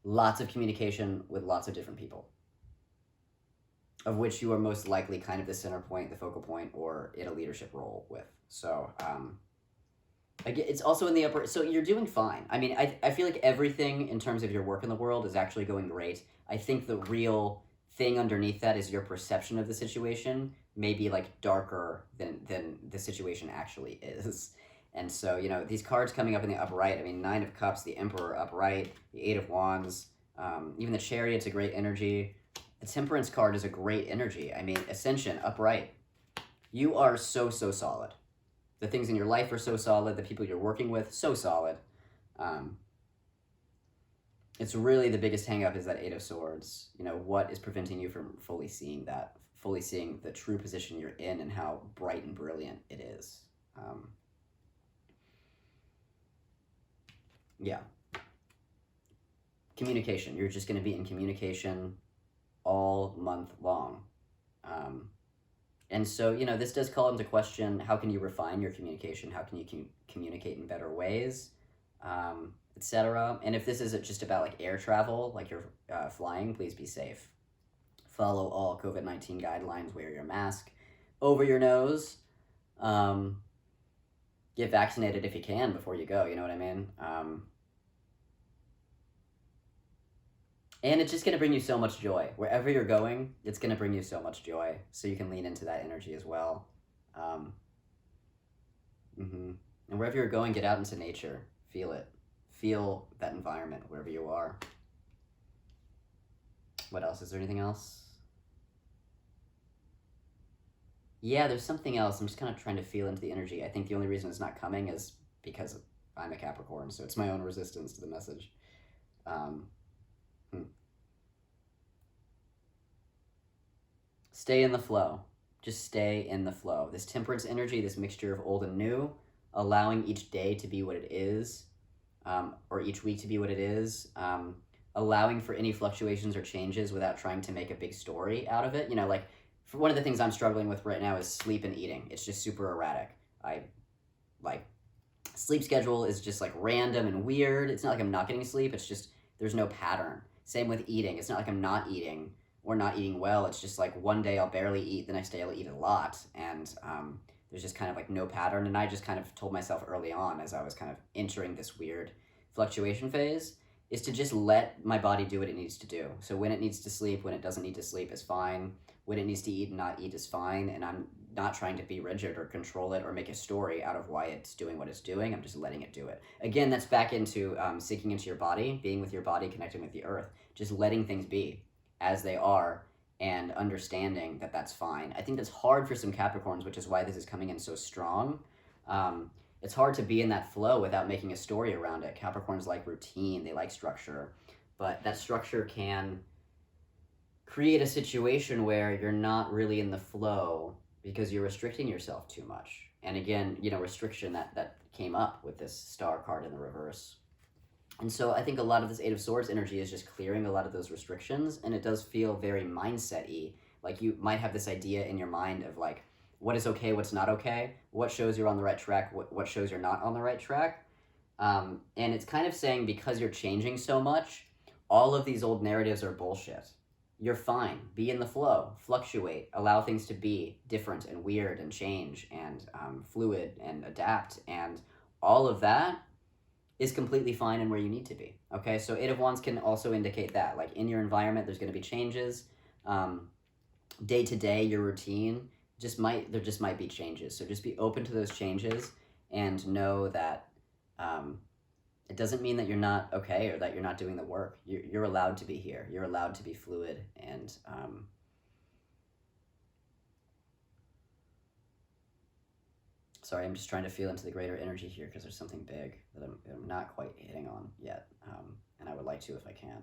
Lots of communication with lots of different people, of which you are most likely kind of the center point, the focal point, or in a leadership role with. So, again, it's also in the upper, so you're doing fine. I mean, I feel like everything in terms of your work in the world is actually going great. I think the real thing underneath that is your perception of the situation may be like darker than the situation actually is. And so, these cards coming up in the upright, I mean, Nine of Cups, the Emperor upright, the Eight of Wands, even the Chariot's a great energy. The Temperance card is a great energy. I mean, Ascension, upright. You are so solid. The things in your life are so solid. The people you're working with, so solid. It's really the biggest hang up is that Eight of Swords. What is preventing you from fully seeing that, fully seeing the true position you're in and how bright and brilliant it is. Yeah. Communication. You're just going to be in communication all month long. And so, this does call into question, how can you refine your communication? How can you communicate in better ways, etc.? And if this isn't just about like air travel, like you're flying, please be safe. Follow all COVID-19 guidelines, wear your mask over your nose. Get vaccinated if you can before you go, you know what I mean? And it's just going to bring you so much joy. Wherever you're going, it's going to bring you so much joy. So you can lean into that energy as well. And wherever you're going, get out into nature. Feel it. Feel that environment wherever you are. What else? Is there anything else? Yeah, there's something else. I'm just kind of trying to feel into the energy. I think the only reason it's not coming is because I'm a Capricorn, so it's my own resistance to the message. Um, hmm. Stay in the flow. Just stay in the flow. This temperance energy, this mixture of old and new, allowing each day to be what it is, or each week to be what it is, allowing for any fluctuations or changes without trying to make a big story out of it. You know, like for one of the things I'm struggling with right now is sleep and eating. It's just super erratic. I like sleep schedule is just like random and weird. It's not like I'm not getting sleep. It's just there's no pattern. Same with eating. It's not like I'm not eating or not eating well. It's just like one day I'll barely eat, the next day I'll eat a lot, and there's just kind of like no pattern. And I just kind of told myself early on, as I was kind of entering this weird fluctuation phase, is to just let my body do what it needs to do. So when it needs to sleep, when it doesn't need to sleep is fine. When it needs to eat and not eat is fine. And I'm not trying to be rigid or control it or make a story out of why it's doing what it's doing. I'm just letting it do it. Again, that's back into sinking into your body, being with your body, connecting with the earth, just letting things be as they are and understanding that that's fine. I think that's hard for some Capricorns, which is why this is coming in so strong. It's hard to be in that flow without making a story around it. Capricorns like routine, they like structure, but that structure can create a situation where you're not really in the flow because you're restricting yourself too much. And again, you know, restriction that came up with this star card in the reverse. And so I think a lot of this Eight of Swords energy is just clearing a lot of those restrictions, and it does feel very mindset-y. Like you might have this idea in your mind of like, what is okay, what's not okay, what shows you're on the right track, what shows you're not on the right track. And it's kind of saying because you're changing so much, all of these old narratives are bullshit. You're fine. Be in the flow. Fluctuate. Allow things to be different and weird and change and fluid and adapt. And all of that is completely fine and where you need to be. Okay, so Eight of Wands can also indicate that. Like in your environment, there's going to be changes. Day to day, your routine, there just might be changes. So just be open to those changes and know that it doesn't mean that you're not okay or that you're not doing the work. You're allowed to be here. You're allowed to be fluid and sorry, I'm just trying to feel into the greater energy here because there's something big that I'm not quite hitting on yet, and I would like to if I can.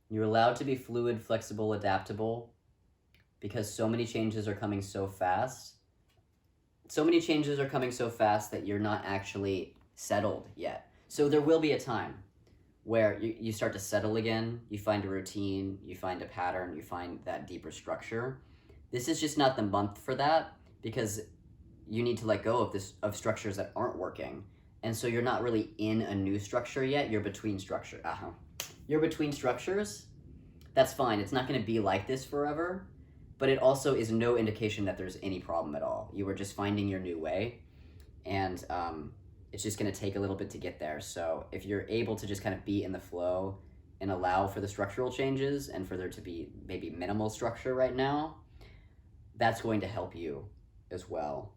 You're allowed to be fluid, flexible, adaptable because so many changes are coming so fast. So many changes are coming so fast that you're not actually settled yet. So there will be a time where you start to settle again, you find a routine, you find a pattern, you find that deeper structure. This is just not the month for that because you need to let go of structures that aren't working. And so you're not really in a new structure yet, you're between structure. You're between structures. That's fine. It's not going to be like this forever, but it also is no indication that there's any problem at all. You are just finding your new way, and it's just going to take a little bit to get there. So if you're able to just kind of be in the flow and allow for the structural changes and for there to be maybe minimal structure right now, that's going to help you as well.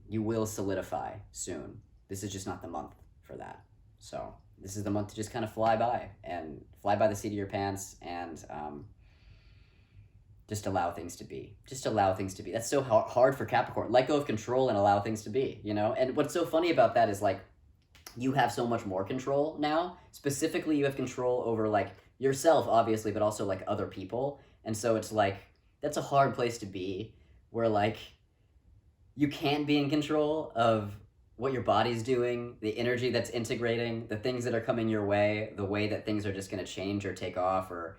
You will solidify soon. This is just not the month for that. So this is the month to just kind of fly by the seat of your pants and just allow things to be. Just allow things to be. That's so hard for Capricorn. Let go of control and allow things to be, you know? And what's so funny about that is like, you have so much more control now. Specifically, you have control over like yourself, obviously, but also like other people. And so it's like, that's a hard place to be where like, you can't be in control of what your body's doing, the energy that's integrating, the things that are coming your way, the way that things are just going to change or take off or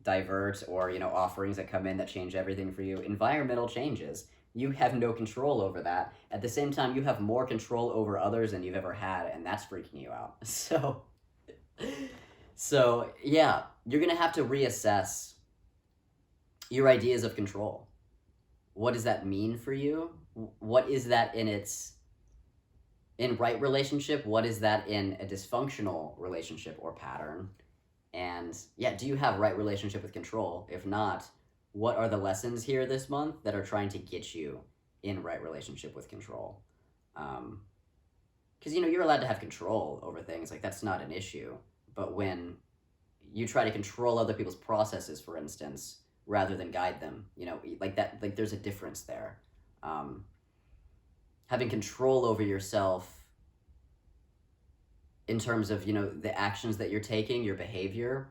divert, or, you know, offerings that come in that change everything for you. Environmental changes. You have no control over that. At the same time, you have more control over others than you've ever had, and that's freaking you out. So yeah, you're going to have to reassess your ideas of control. What does that mean for you? What is that in right relationship? What is that in a dysfunctional relationship or pattern? And yeah, do you have right relationship with control? If not, what are the lessons here this month that are trying to get you in right relationship with control? Because, you know, you're allowed to have control over things. Like, that's not an issue. But when you try to control other people's processes, for instance, rather than guide them, you know, like that, like there's a difference there. Having control over yourself in terms of, you know, the actions that you're taking, your behavior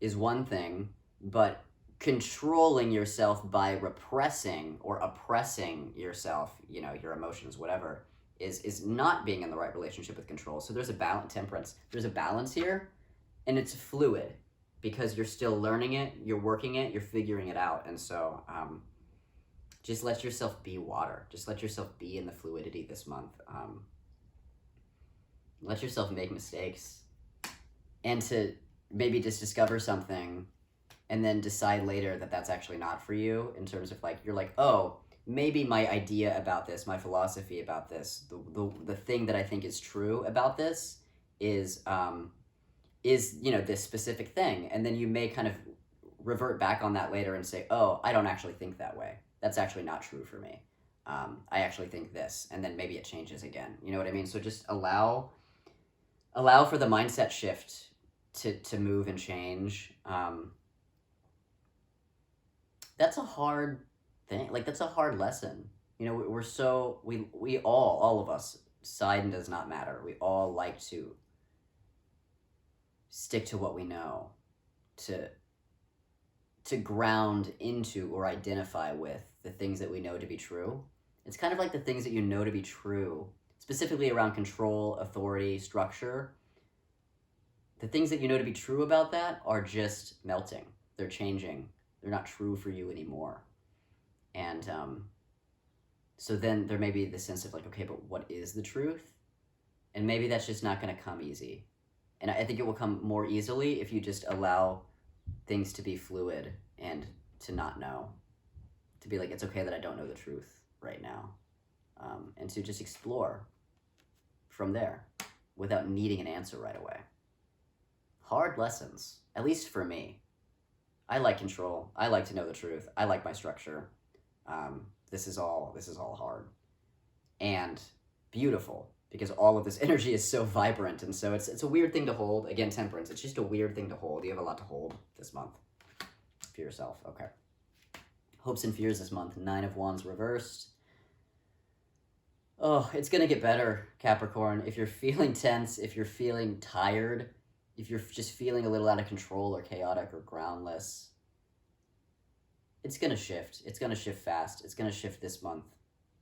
is one thing, but controlling yourself by repressing or oppressing yourself, you know, your emotions, whatever, is not being in the right relationship with control. So there's a balance, temperance. There's a balance here, and it's fluid because you're still learning it, you're working it, you're figuring it out. And so just let yourself be water. Just let yourself be in the fluidity this month. Let yourself make mistakes, and to maybe just discover something and then decide later that that's actually not for you, in terms of like, you're like, oh, maybe my idea about this, my philosophy about this, the thing that I think is true about this is, you know, this specific thing. And then you may kind of revert back on that later and say, oh, I don't actually think that way. That's actually not true for me. I actually think this, and then maybe it changes again. You know what I mean? So just allow for the mindset shift to move and change. That's a hard thing. Like, that's a hard lesson. You know, we all of us, side does not matter. We all like to stick to what we know, to ground into or identify with the things that we know to be true. It's kind of like the things that you know to be true, specifically around control, authority, structure. The things that you know to be true about that are just melting. They're changing. They're not true for you anymore. And so then there may be the sense of like, okay, but what is the truth? And maybe that's just not going to come easy. And I think it will come more easily if you just allow things to be fluid and to not know. To be like, it's okay that I don't know the truth right now. And to just explore from there without needing an answer right away. Hard lessons, at least for me. I like control. I like to know the truth. I like my structure. This is all hard and beautiful, because all of this energy is so vibrant. And so it's a weird thing to hold. Again, temperance, it's just a weird thing to hold. You have a lot to hold this month for yourself. Okay. Hopes and fears this month. 9 of Wands reversed. Oh, it's going to get better, Capricorn. If you're feeling tense, if you're feeling tired, if you're just feeling a little out of control or chaotic or groundless, it's going to shift. It's going to shift fast. It's going to shift this month.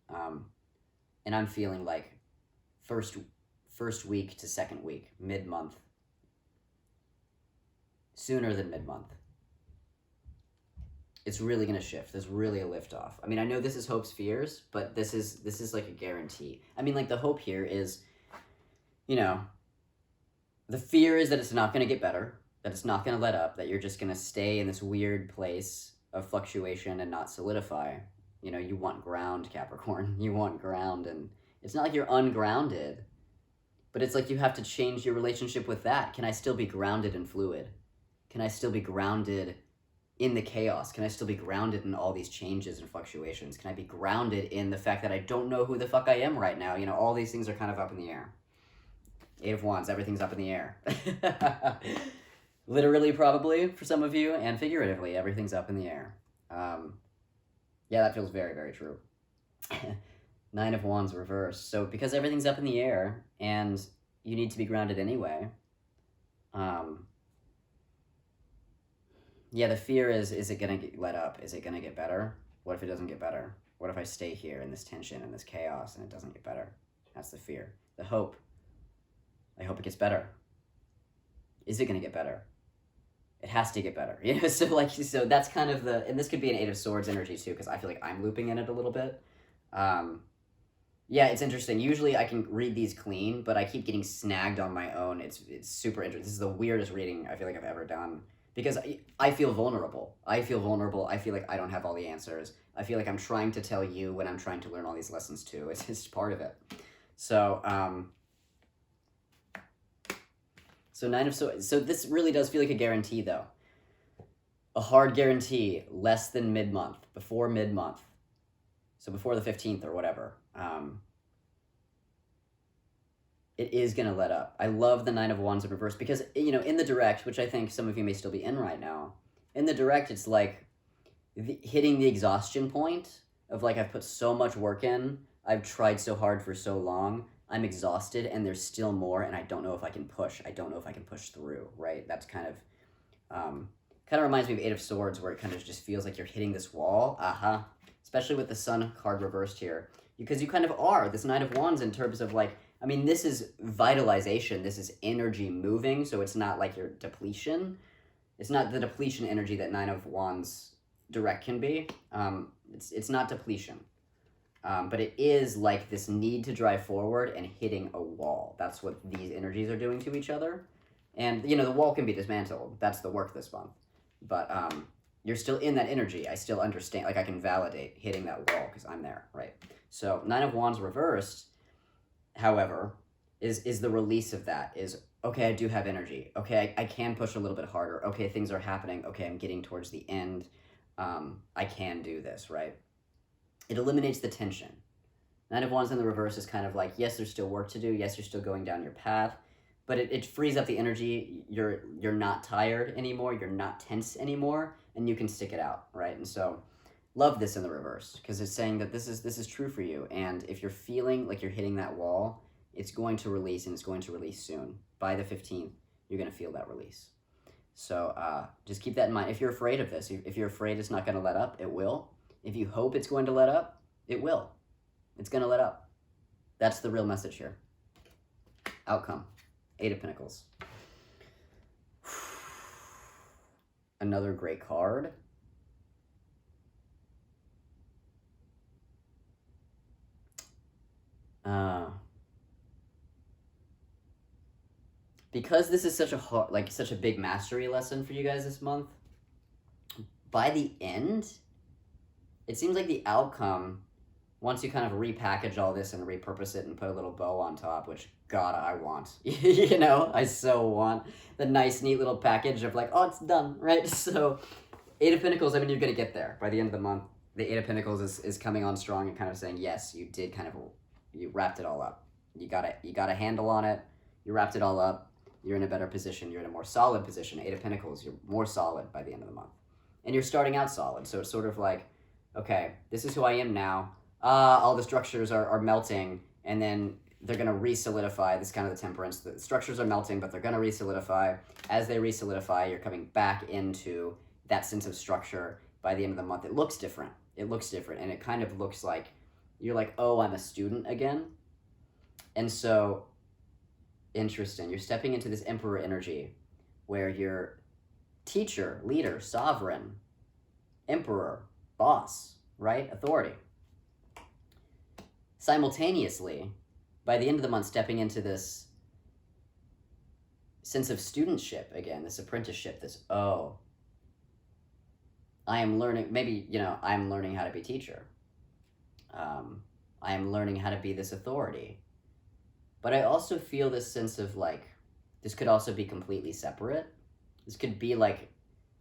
And I'm feeling like first week to second week, mid-month, sooner than mid-month. It's really going to shift. There's really a lift off. I mean, I know this is hopes, fears, but this is like a guarantee. I mean, like, the hope here is, you know, the fear is that it's not going to get better, that it's not going to let up, that you're just going to stay in this weird place of fluctuation and not solidify. You know, you want ground, Capricorn. You want ground, and it's not like you're ungrounded, but it's like you have to change your relationship with that. Can I still be grounded and fluid? Can I still be grounded in the chaos? Can I still be grounded in all these changes and fluctuations? Can I be grounded in the fact that I don't know who the fuck I am right now? You know, all these things are kind of up in the air. 8 of Wands, everything's up in the air. Literally, probably, for some of you, and figuratively, everything's up in the air. Yeah, that feels very, very true. 9 of Wands reversed. So because everything's up in the air, and you need to be grounded anyway, yeah, the fear is it going to get let up? Is it going to get better? What if it doesn't get better? What if I stay here in this tension and this chaos and it doesn't get better? That's the fear. The hope. I hope it gets better. Is it going to get better? It has to get better. You know, so that's kind of the, and this could be an 8 of Swords energy too, because I feel like I'm looping in it a little bit. Yeah, it's interesting. Usually I can read these clean, but I keep getting snagged on my own. It's super interesting. This is the weirdest reading I feel like I've ever done, because I feel vulnerable. I feel like I don't have all the answers. I feel like I'm trying to tell you when I'm trying to learn all these lessons too. It's just part of it. So, so 9 of Swords. So this really does feel like a guarantee, though. A hard guarantee, less than mid-month, before mid-month. So before the 15th or whatever. it is going to let up. I love the Nine of Wands in reverse because, you know, in the direct, which I think some of you may still be in right now, in the direct, it's like hitting the exhaustion point of like, I've put so much work in, I've tried so hard for so long, I'm exhausted, and there's still more, and I don't know if I can push. I don't know if I can push through, right? That's kind of reminds me of Eight of Swords, where it kind of just feels like you're hitting this wall. Especially with the Sun card reversed here, because you kind of are this Knight of Wands in terms of like, I mean, this is vitalization. This is energy moving, so it's not like your depletion. It's not the depletion energy that Nine of Wands direct can be. It's not depletion. But it is like this need to drive forward and hitting a wall. That's what these energies are doing to each other. And, you know, the wall can be dismantled. That's the work this month. But you're still in that energy. I still understand. Like, I can validate hitting that wall because I'm there, right? So Nine of Wands reversed, however, is the release of that. Is, okay, I do have energy. Okay, I can push a little bit harder. Okay, things are happening. Okay, I'm getting towards the end. I can do this, right? It eliminates the tension. Nine of Wands in the reverse is kind of like, yes, there's still work to do. Yes, you're still going down your path, but it frees up the energy. You're not tired anymore. You're not tense anymore, and you can stick it out, right? And so, love this in the reverse because it's saying that this is true for you. And if you're feeling like you're hitting that wall, it's going to release, and it's going to release soon. By the 15th, you're going to feel that release. So just keep that in mind. If you're afraid of this, if you're afraid it's not going to let up, it will. If you hope it's going to let up, it will. It's going to let up. That's the real message here. Outcome. Eight of Pentacles. Another great card. Because this is such a hard, like such a big mastery lesson for you guys this month, by the end, it seems like the outcome, once you kind of repackage all this and repurpose it and put a little bow on top, which, God, I want. You know, I so want the nice, neat little package of like, oh, it's done, right? So, Eight of Pentacles, I mean, you're going to get there by the end of the month. The Eight of Pentacles is coming on strong and kind of saying, yes, you did kind of, you wrapped it all up. You got a handle on it. You wrapped it all up. You're in a better position. You're in a more solid position. Eight of Pentacles, you're more solid by the end of the month. And you're starting out solid. So it's sort of like, okay, this is who I am now. All the structures are melting, and then they're going to re-solidify. This is kind of the Temperance. The structures are melting, but they're going to re-solidify. As they re-solidify, you're coming back into that sense of structure by the end of the month. It looks different. It looks different, and it kind of looks like you're like, oh, I'm a student again. And so, interesting. You're stepping into this Emperor energy where you're teacher, leader, sovereign, emperor, boss, right? Authority. Simultaneously, by the end of the month, stepping into this sense of studentship again, this apprenticeship, this, oh, I am learning, maybe, you know, I'm learning how to be teacher. I am learning how to be this authority. But I also feel this sense of like, this could also be completely separate. This could be like,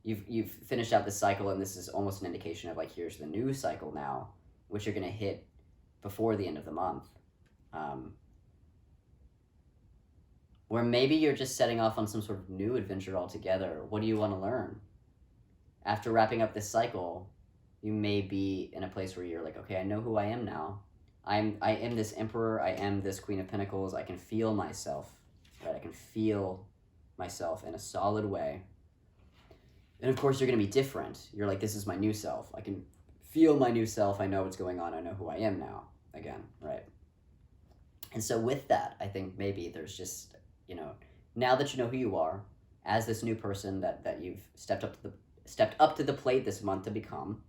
you've finished out this cycle, and this is almost an indication of like, here's the new cycle now, which you're going to hit before the end of the month. Where maybe you're just setting off on some sort of new adventure altogether. What do you want to learn? After wrapping up this cycle, you may be in a place where you're like, okay, I know who I am now. I am this Emperor. I am this Queen of Pentacles. I can feel myself, right? I can feel myself in a solid way. And of course, you're going to be different. You're like, this is my new self. I can feel my new self. I know what's going on. I know who I am now, again, right? And so with that, I think maybe there's just, you know, now that you know who you are, as this new person that you've stepped up to the plate this month to become,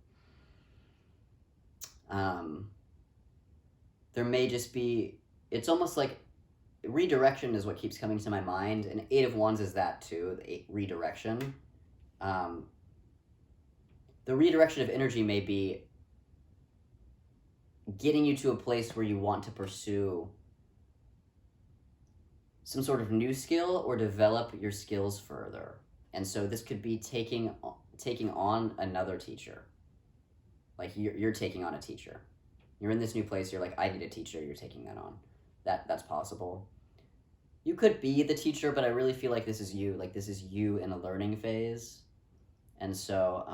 there may just be, it's almost like redirection is what keeps coming to my mind, and Eight of Wands is that too, the redirection. The redirection of energy may be getting you to a place where you want to pursue some sort of new skill or develop your skills further. And so this could be taking on another teacher. Like you're taking on a teacher. You're in this new place, you're like, I need a teacher, you're taking that on. That's possible. You could be the teacher, but I really feel like this is you. Like this is you in a learning phase. And so,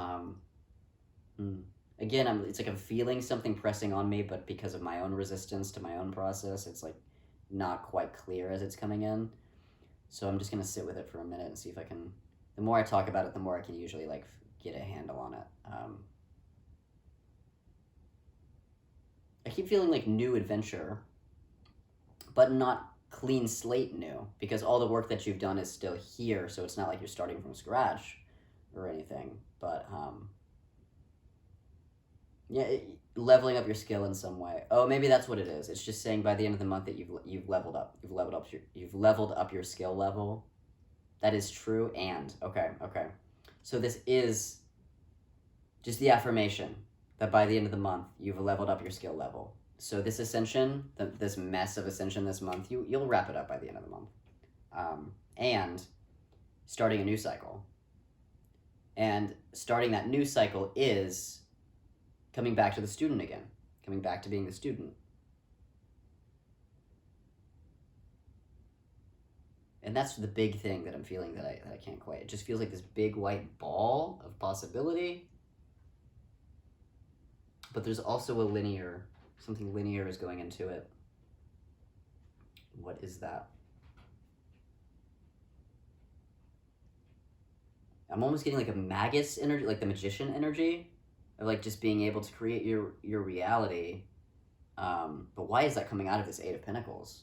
again, it's like I'm feeling something pressing on me, but because of my own resistance to my own process, it's like not quite clear as it's coming in. So I'm just gonna sit with it for a minute and see if I can. The more I talk about it, the more I can usually like get a handle on it. I keep feeling like new adventure, but not clean slate new, because all the work that you've done is still here, so it's not like you're starting from scratch or anything. But yeah, leveling up your skill in some way. Oh, maybe that's what it is. It's just saying by the end of the month that you've leveled up. You've leveled up your skill level. That is true. And okay. So this is just the affirmation that by the end of the month you've leveled up your skill level. So this ascension, this mess of ascension this month, you'll wrap it up by the end of the month, and starting a new cycle. And starting that new cycle is coming back to the student again, coming back to being the student. And that's the big thing that I'm feeling that I can't quite. It just feels like this big white ball of possibility. But there's also something linear is going into it. What is that? I'm almost getting like a magus energy, like the magician energy of like just being able to create your reality. But why is that coming out of this Eight of Pentacles?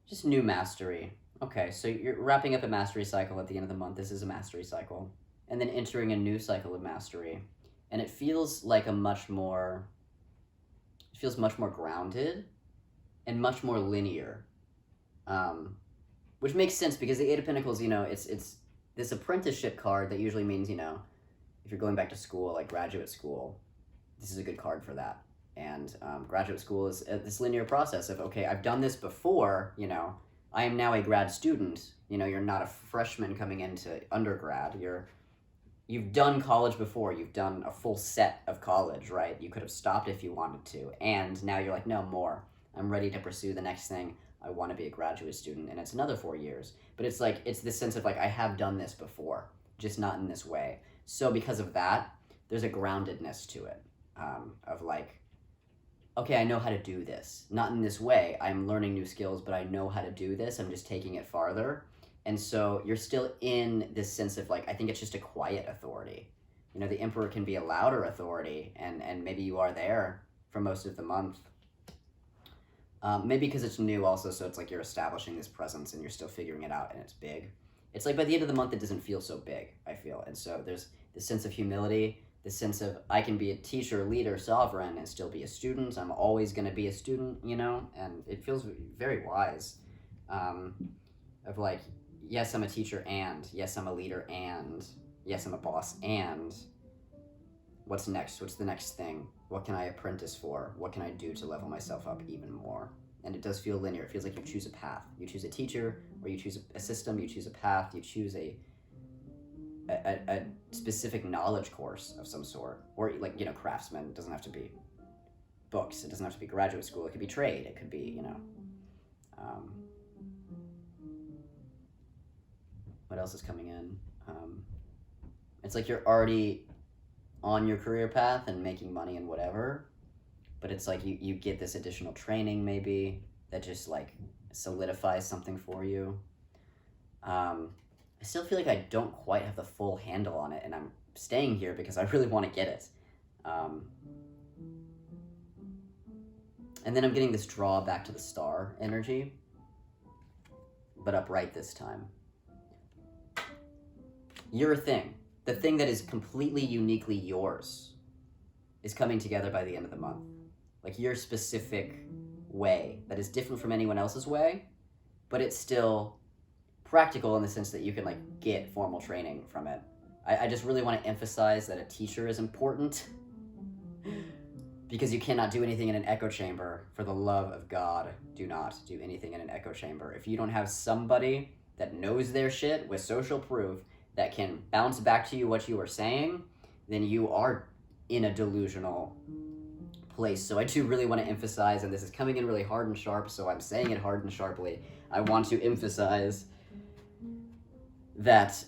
Just new mastery. Okay, so you're wrapping up a mastery cycle at the end of the month. This is a mastery cycle. And then entering a new cycle of mastery. And it feels like much more grounded and much more linear. Which makes sense because the Eight of Pentacles, it's this apprenticeship card that usually means, if you're going back to school, like graduate school, this is a good card for that. And graduate school is this linear process of, okay, I've done this before, I am now a grad student. You're not a freshman coming into undergrad. You've done college before. You've done a full set of college, right? You could have stopped if you wanted to. And now you're like, no, more. I'm ready to pursue the next thing. I want to be a graduate student. And it's another 4 years. But it's like, it's this sense of like, I have done this before, just not in this way. So because of that, there's a groundedness to it, of like, okay, I know how to do this. Not in this way. I'm learning new skills, but I know how to do this. I'm just taking it farther. And so you're still in this sense of like, I think it's just a quiet authority. The Emperor can be a louder authority, and maybe you are there for most of the month. Maybe because it's new also, so it's like you're establishing this presence and you're still figuring it out, and it's big. It's like by the end of the month, it doesn't feel so big, I feel. And so there's this sense of humility, this sense of I can be a teacher, leader, sovereign, and still be a student. I'm always going to be a student, and it feels very wise. Of like, yes, I'm a teacher, and yes, I'm a leader, and yes, I'm a boss, and what's next? What's the next thing? What can I apprentice for? What can I do to level myself up even more? And it does feel linear. It feels like you choose a path. You choose a teacher, or you choose a system, you choose a path, you choose a specific knowledge course of some sort. Or like, craftsman. It doesn't have to be books. It doesn't have to be graduate school. It could be trade. It could be, what else is coming in? It's like you're already on your career path and making money and whatever, but it's like you get this additional training maybe that just like solidifies something for you. I still feel like I don't quite have the full handle on it, and I'm staying here because I really want to get it. And then I'm getting this draw back to the star energy, but upright this time. Your thing, the thing that is completely uniquely yours, is coming together by the end of the month. Like your specific way that is different from anyone else's way, but it's still practical in the sense that you can like get formal training from it. I just really want to emphasize that a teacher is important because you cannot do anything in an echo chamber. For the love of God, do not do anything in an echo chamber. If you don't have somebody that knows their shit with social proof that can bounce back to you what you are saying, then you are in a delusional place. So I do really want to emphasize, and this is coming in really hard and sharp, so I'm saying it hard and sharply. I want to emphasize that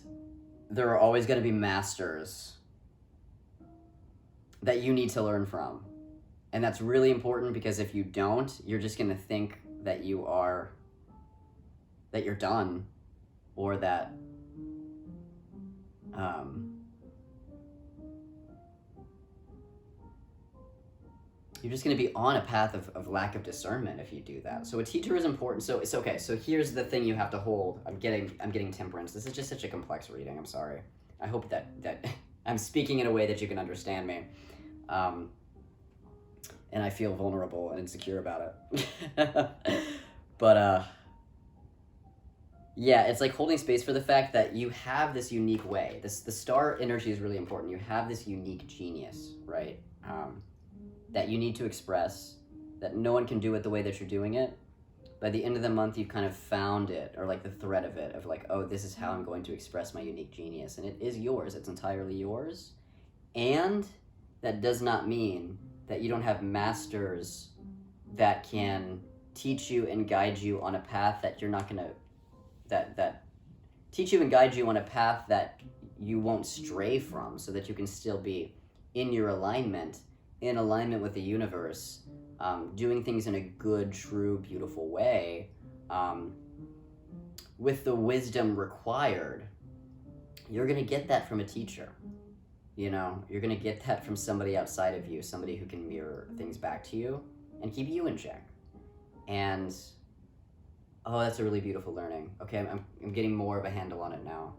there are always going to be masters that you need to learn from. And that's really important, because if you don't, you're just going to think that you're done, or that you're just going to be on a path of lack of discernment if you do that. So a teacher is important. So it's okay. So here's the thing you have to hold. I'm getting temperance. This is just such a complex reading. I'm sorry. I hope that I'm speaking in a way that you can understand me. And I feel vulnerable and insecure about it. But yeah, it's like holding space for the fact that you have this unique way. The star energy is really important. You have this unique genius, right? That you need to express, that no one can do it the way that you're doing it. By the end of the month, you've kind of found it, or like the thread of it, of like, oh, this is how I'm going to express my unique genius. And it is yours. It's entirely yours. And that does not mean that you don't have masters that can teach you and guide you on a path that you're not going to, that teach you and guide you on a path that you won't stray from, so that you can still be in your alignment, in alignment with the universe, doing things in a good, true, beautiful way, with the wisdom required. You're going to get that from a teacher. You know, you're going to get that from somebody outside of you, somebody who can mirror things back to you and keep you in check. And, oh, that's a really beautiful learning. Okay, I'm getting more of a handle on it now.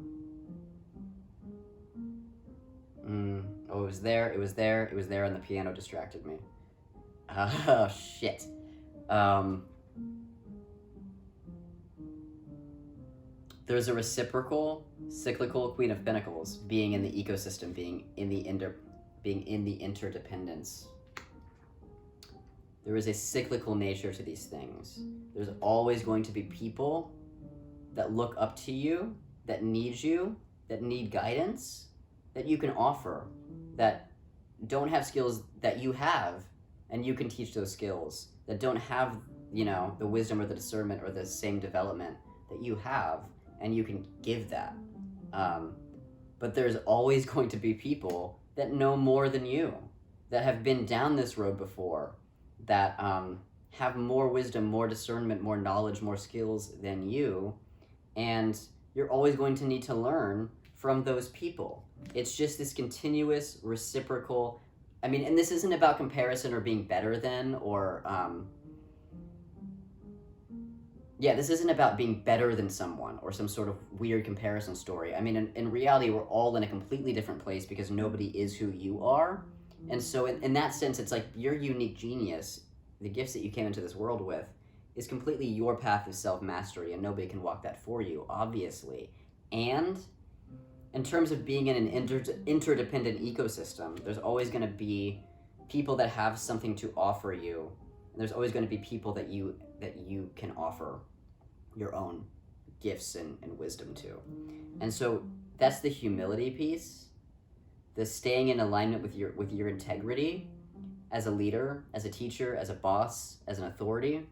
Oh, it was there, and the piano distracted me. Oh, shit. There's a reciprocal, cyclical Queen of Pentacles being in the ecosystem, being in the interdependence. There is a cyclical nature to these things. There's always going to be people that look up to you, that need you, that need guidance, that you can offer, that don't have skills that you have, and you can teach those skills, that don't have, you know, the wisdom or the discernment or the same development that you have, and you can give that. But there's always going to be people that know more than you, that have been down this road before, that have more wisdom, more discernment, more knowledge, more skills than you, and you're always going to need to learn from those people. It's just this continuous, reciprocal, I mean, and this isn't about comparison or being better than, or, this isn't about being better than someone or some sort of weird comparison story. I mean, in reality, we're all in a completely different place because nobody is who you are. And so in that sense, it's like your unique genius, the gifts that you came into this world with, is completely your path of self-mastery, and nobody can walk that for you, obviously. And in terms of being in an interdependent ecosystem, there's always going to be people that have something to offer you. And there's always going to be people that you can offer your own gifts and wisdom to. And so that's the humility piece, the staying in alignment with your integrity as a leader, as a teacher, as a boss, as an authority,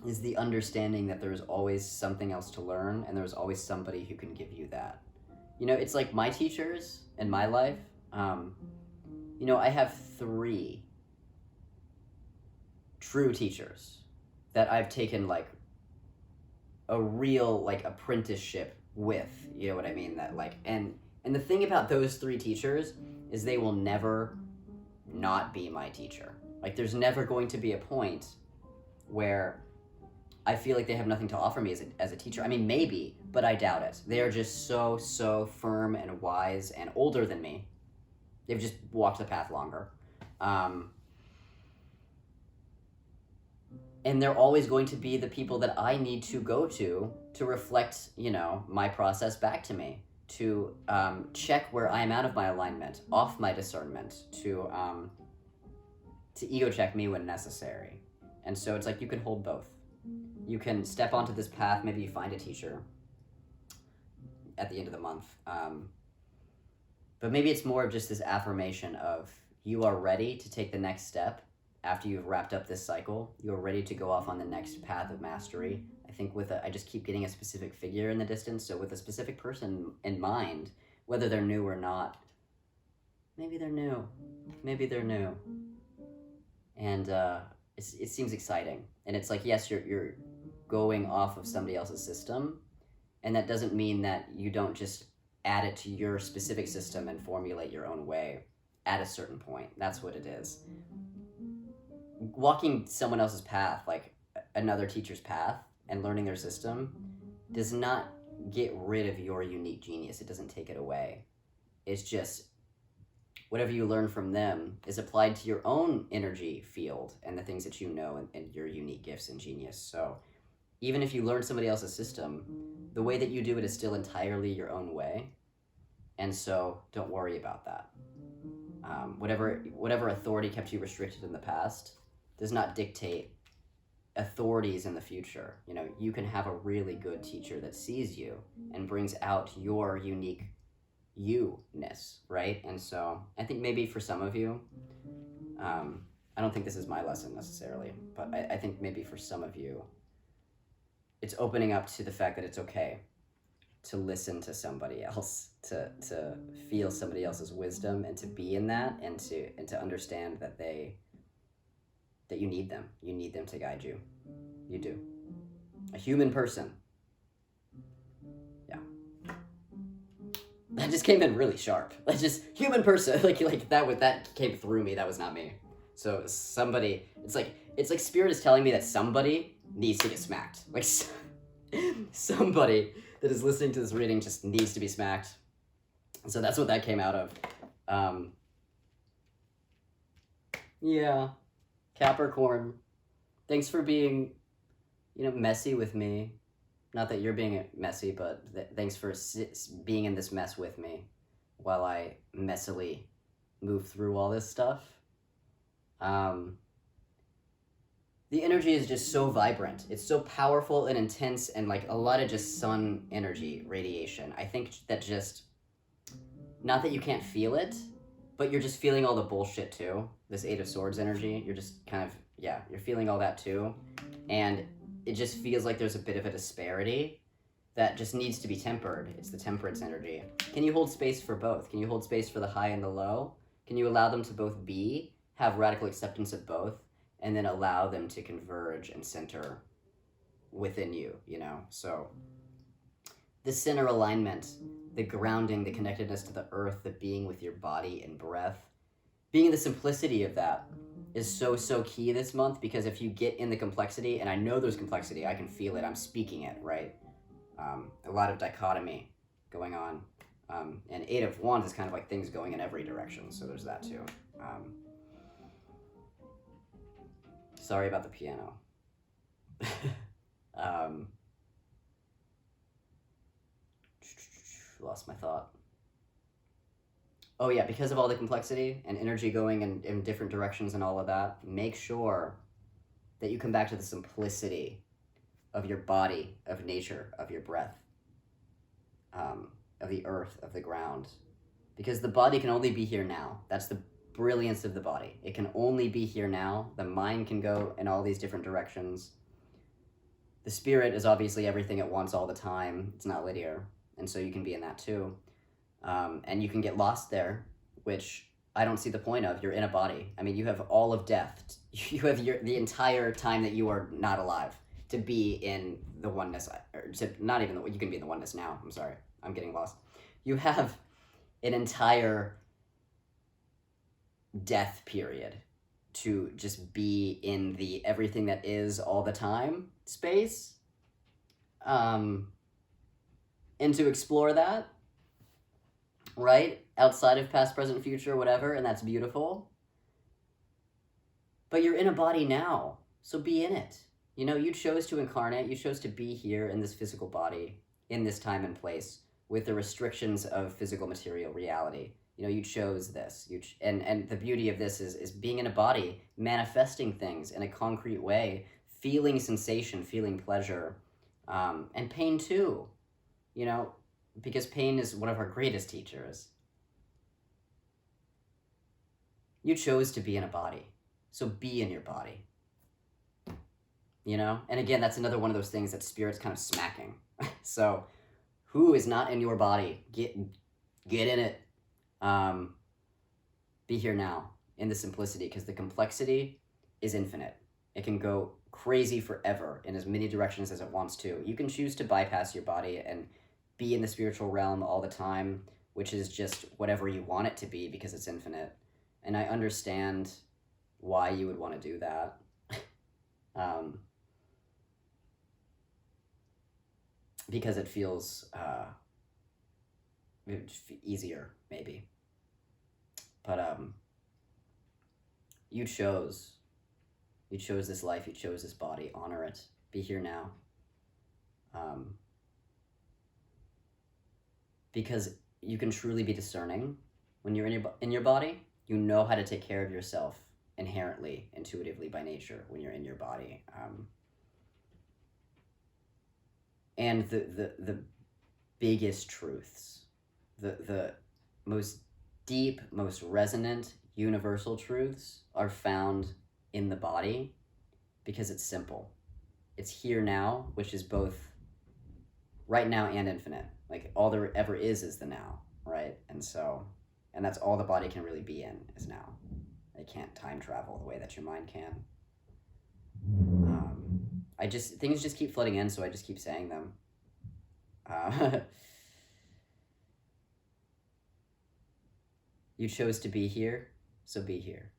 is the understanding that there's always something else to learn, and there's always somebody who can give you that. You know, it's like my teachers in my life, you know, I have 3 true teachers that I've taken like a real like apprenticeship with, you know what I mean? That like, and the thing about those 3 teachers is they will never not be my teacher. Like there's never going to be a point where I feel like they have nothing to offer me as a teacher. I mean, maybe, but I doubt it. They are just so firm and wise and older than me. They've just walked the path longer. And they're always going to be the people that I need to go to reflect, you know, my process back to me, to check where I am out of my alignment, off my discernment, to ego check me when necessary. And so it's like you can hold both. You can step onto this path, maybe you find a teacher at the end of the month. But maybe it's more of just this affirmation of you are ready to take the next step after you've wrapped up this cycle. You are ready to go off on the next path of mastery. I think I just keep getting a specific figure in the distance. So with a specific person in mind, whether they're new or not, maybe they're new. Maybe they're new. And it seems exciting. And it's like, yes, you're going off of somebody else's system. And that doesn't mean that you don't just add it to your specific system and formulate your own way at a certain point. That's what it is. Walking someone else's path, like another teacher's path, and learning their system does not get rid of your unique genius. It doesn't take it away. It's just whatever you learn from them is applied to your own energy field and the things that you know and your unique gifts and genius. So even if you learn somebody else's system, the way that you do it is still entirely your own way. And so don't worry about that. Whatever authority kept you restricted in the past does not dictate authorities in the future. You know, you can have a really good teacher that sees you and brings out your unique you-ness, right? And so I think maybe for some of you, I don't think this is my lesson necessarily, but I think maybe for some of you, it's opening up to the fact that it's okay to listen to somebody else, to feel somebody else's wisdom, and to be in that, and to understand that you need them. You need them to guide you. You do. A human person. Yeah. That just came in really sharp. Like, just human person. like that came through me. That was not me. So somebody, it's like spirit is telling me that somebody needs to get smacked. Like somebody that is listening to this reading just needs to be smacked. So that's what that came out of. Yeah. Capricorn, thanks for being, messy with me. Not that you're being messy, but thanks for being in this mess with me while I messily move through all this stuff. The energy is just so vibrant. It's so powerful and intense, and like a lot of just sun energy radiation. I think that just, not that you can't feel it, but you're just feeling all the bullshit too. This Eight of Swords energy, you're just kind of, you're feeling all that too. And it just feels like there's a bit of a disparity that just needs to be tempered. It's the temperance energy. Can you hold space for both? Can you hold space for the high and the low? Can you allow them to both be, have radical acceptance of both, and then allow them to converge and center within you, So the center alignment, the grounding, the connectedness to the earth, the being with your body and breath, being in the simplicity of that is so, so key this month, because if you get in the complexity, and I know there's complexity, I can feel it, I'm speaking it, right? A lot of dichotomy going on. And Eight of Wands is kind of like things going in every direction, so there's that too. Sorry about the piano. Lost my thought. Oh yeah, because of all the complexity and energy going in different directions and all of that, make sure that you come back to the simplicity of your body, of nature, of your breath, of the earth, of the ground. Because the body can only be here now. That's the brilliance of the body. It can only be here now. The mind can go in all these different directions. The spirit is obviously everything at once all the time. It's not linear. And so you can be in that too. And you can get lost there, which I don't see the point of. You're in a body. I mean, you have all of death. You have the entire time that you are not alive to be in the oneness, or to not even you can be in the oneness now. I'm sorry. I'm getting lost. You have an entire death period to just be in the everything that is all the time space. And to explore that, right? Outside of past, present, future, whatever, and that's beautiful. But you're in a body now, so be in it. You chose to incarnate, you chose to be here in this physical body, in this time and place, with the restrictions of physical material reality. You chose this. And the beauty of this is being in a body, manifesting things in a concrete way, feeling sensation, feeling pleasure, and pain too. Because pain is one of our greatest teachers. You chose to be in a body, so be in your body. You know? And again, that's another one of those things that Spirit's kind of smacking. So, who is not in your body? Get in it. Be here now in the simplicity, because the complexity is infinite. It can go crazy forever in as many directions as it wants to. You can choose to bypass your body and be in the spiritual realm all the time, which is just whatever you want it to be because it's infinite. And I understand why you would want to do that. Because it feels easier, maybe. But you chose this life, you chose this body. Honor it. Be here now. Because you can truly be discerning when you're in your body. You know how to take care of yourself inherently, intuitively, by nature when you're in your body. And the biggest truths, the most deep, most resonant, universal truths are found in the body, because it's simple. It's here now, which is both right now and infinite. Like, all there ever is the now, right? And that's all the body can really be in, is now. It can't time travel the way that your mind can. Things just keep flooding in, so I just keep saying them. You chose to be here, so be here.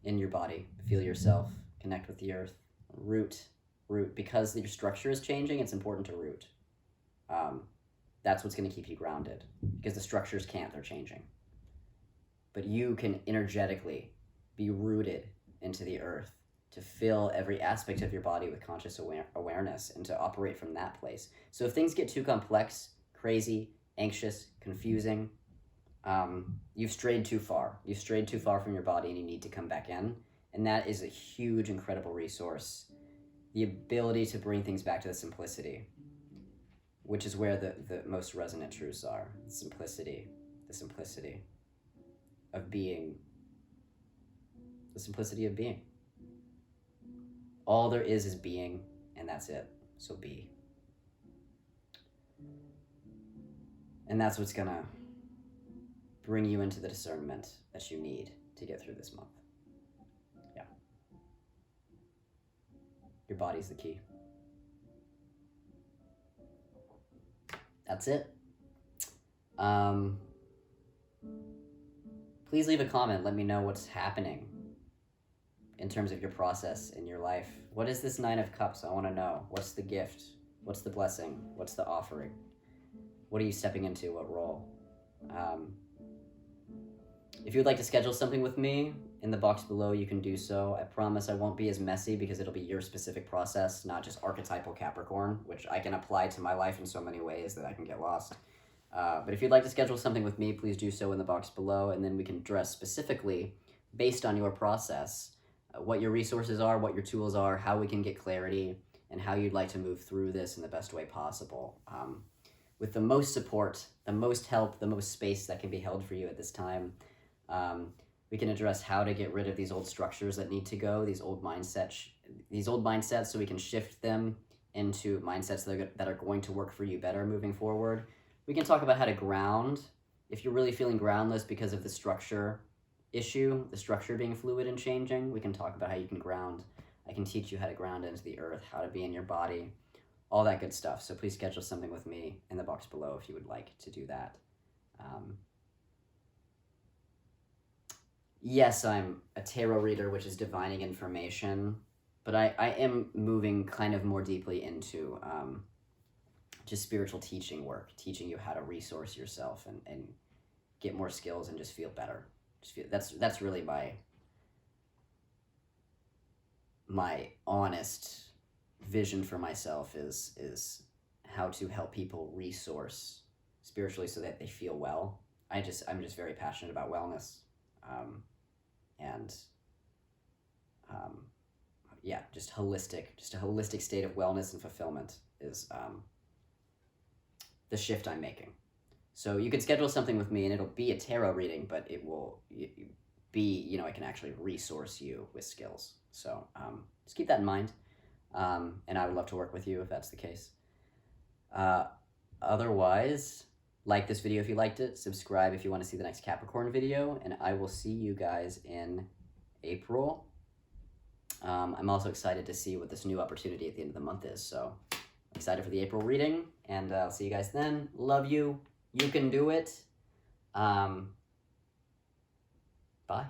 In your body, feel yourself, connect with the earth, root. Because your structure is changing, it's important to root. That's what's going to keep you grounded, because the structures can't, they're changing. But you can energetically be rooted into the earth to fill every aspect of your body with conscious awareness and to operate from that place. So if things get too complex, crazy, anxious, confusing, you've strayed too far. You've strayed too far from your body, and you need to come back in. And that is a huge, incredible resource. The ability to bring things back to the simplicity, which is where the most resonant truths are. The simplicity of being. The simplicity of being. All there is being, and that's it. So be. And that's what's gonna bring you into the discernment that you need to get through this month. Yeah. Your body's the key. That's it. Please leave a comment. Let me know what's happening in terms of your process in your life. What is this 9 of Cups? I want to know. What's the gift? What's the blessing? What's the offering? What are you stepping into? What role? If you would like to schedule something with me, in the box below you can do so. I promise I won't be as messy, because it'll be your specific process, not just archetypal Capricorn, which I can apply to my life in so many ways that I can get lost. But if you'd like to schedule something with me, please do so in the box below, and then we can address specifically, based on your process, what your resources are, what your tools are, how we can get clarity, and how you'd like to move through this in the best way possible. With the most support, the most help, the most space that can be held for you at this time. We can address how to get rid of these old structures that need to go, these old mindsets, so we can shift them into mindsets that are going to work for you better moving forward. We can talk about how to ground. If you're really feeling groundless because of the structure issue, the structure being fluid and changing, we can talk about how you can ground. I can teach you how to ground into the earth, how to be in your body, all that good stuff. So please schedule something with me in the box below if you would like to do that. Yes, I'm a tarot reader, which is divining information, but I am moving kind of more deeply into just spiritual teaching work, teaching you how to resource yourself and get more skills and just feel better. That's really my honest vision for myself is how to help people resource spiritually so that they feel well. I'm just very passionate about wellness. Just a holistic state of wellness and fulfillment is the shift I'm making. So you can schedule something with me, and it'll be a tarot reading, but it will B, you know, I can actually resource you with skills. So just keep that in mind. And I would love to work with you if that's the case. Otherwise, like this video if you liked it, subscribe if you want to see the next Capricorn video, and I will see you guys in April. I'm also excited to see what this new opportunity at the end of the month is, so I'm excited for the April reading, and I'll see you guys then. Love you. You can do it. Bye.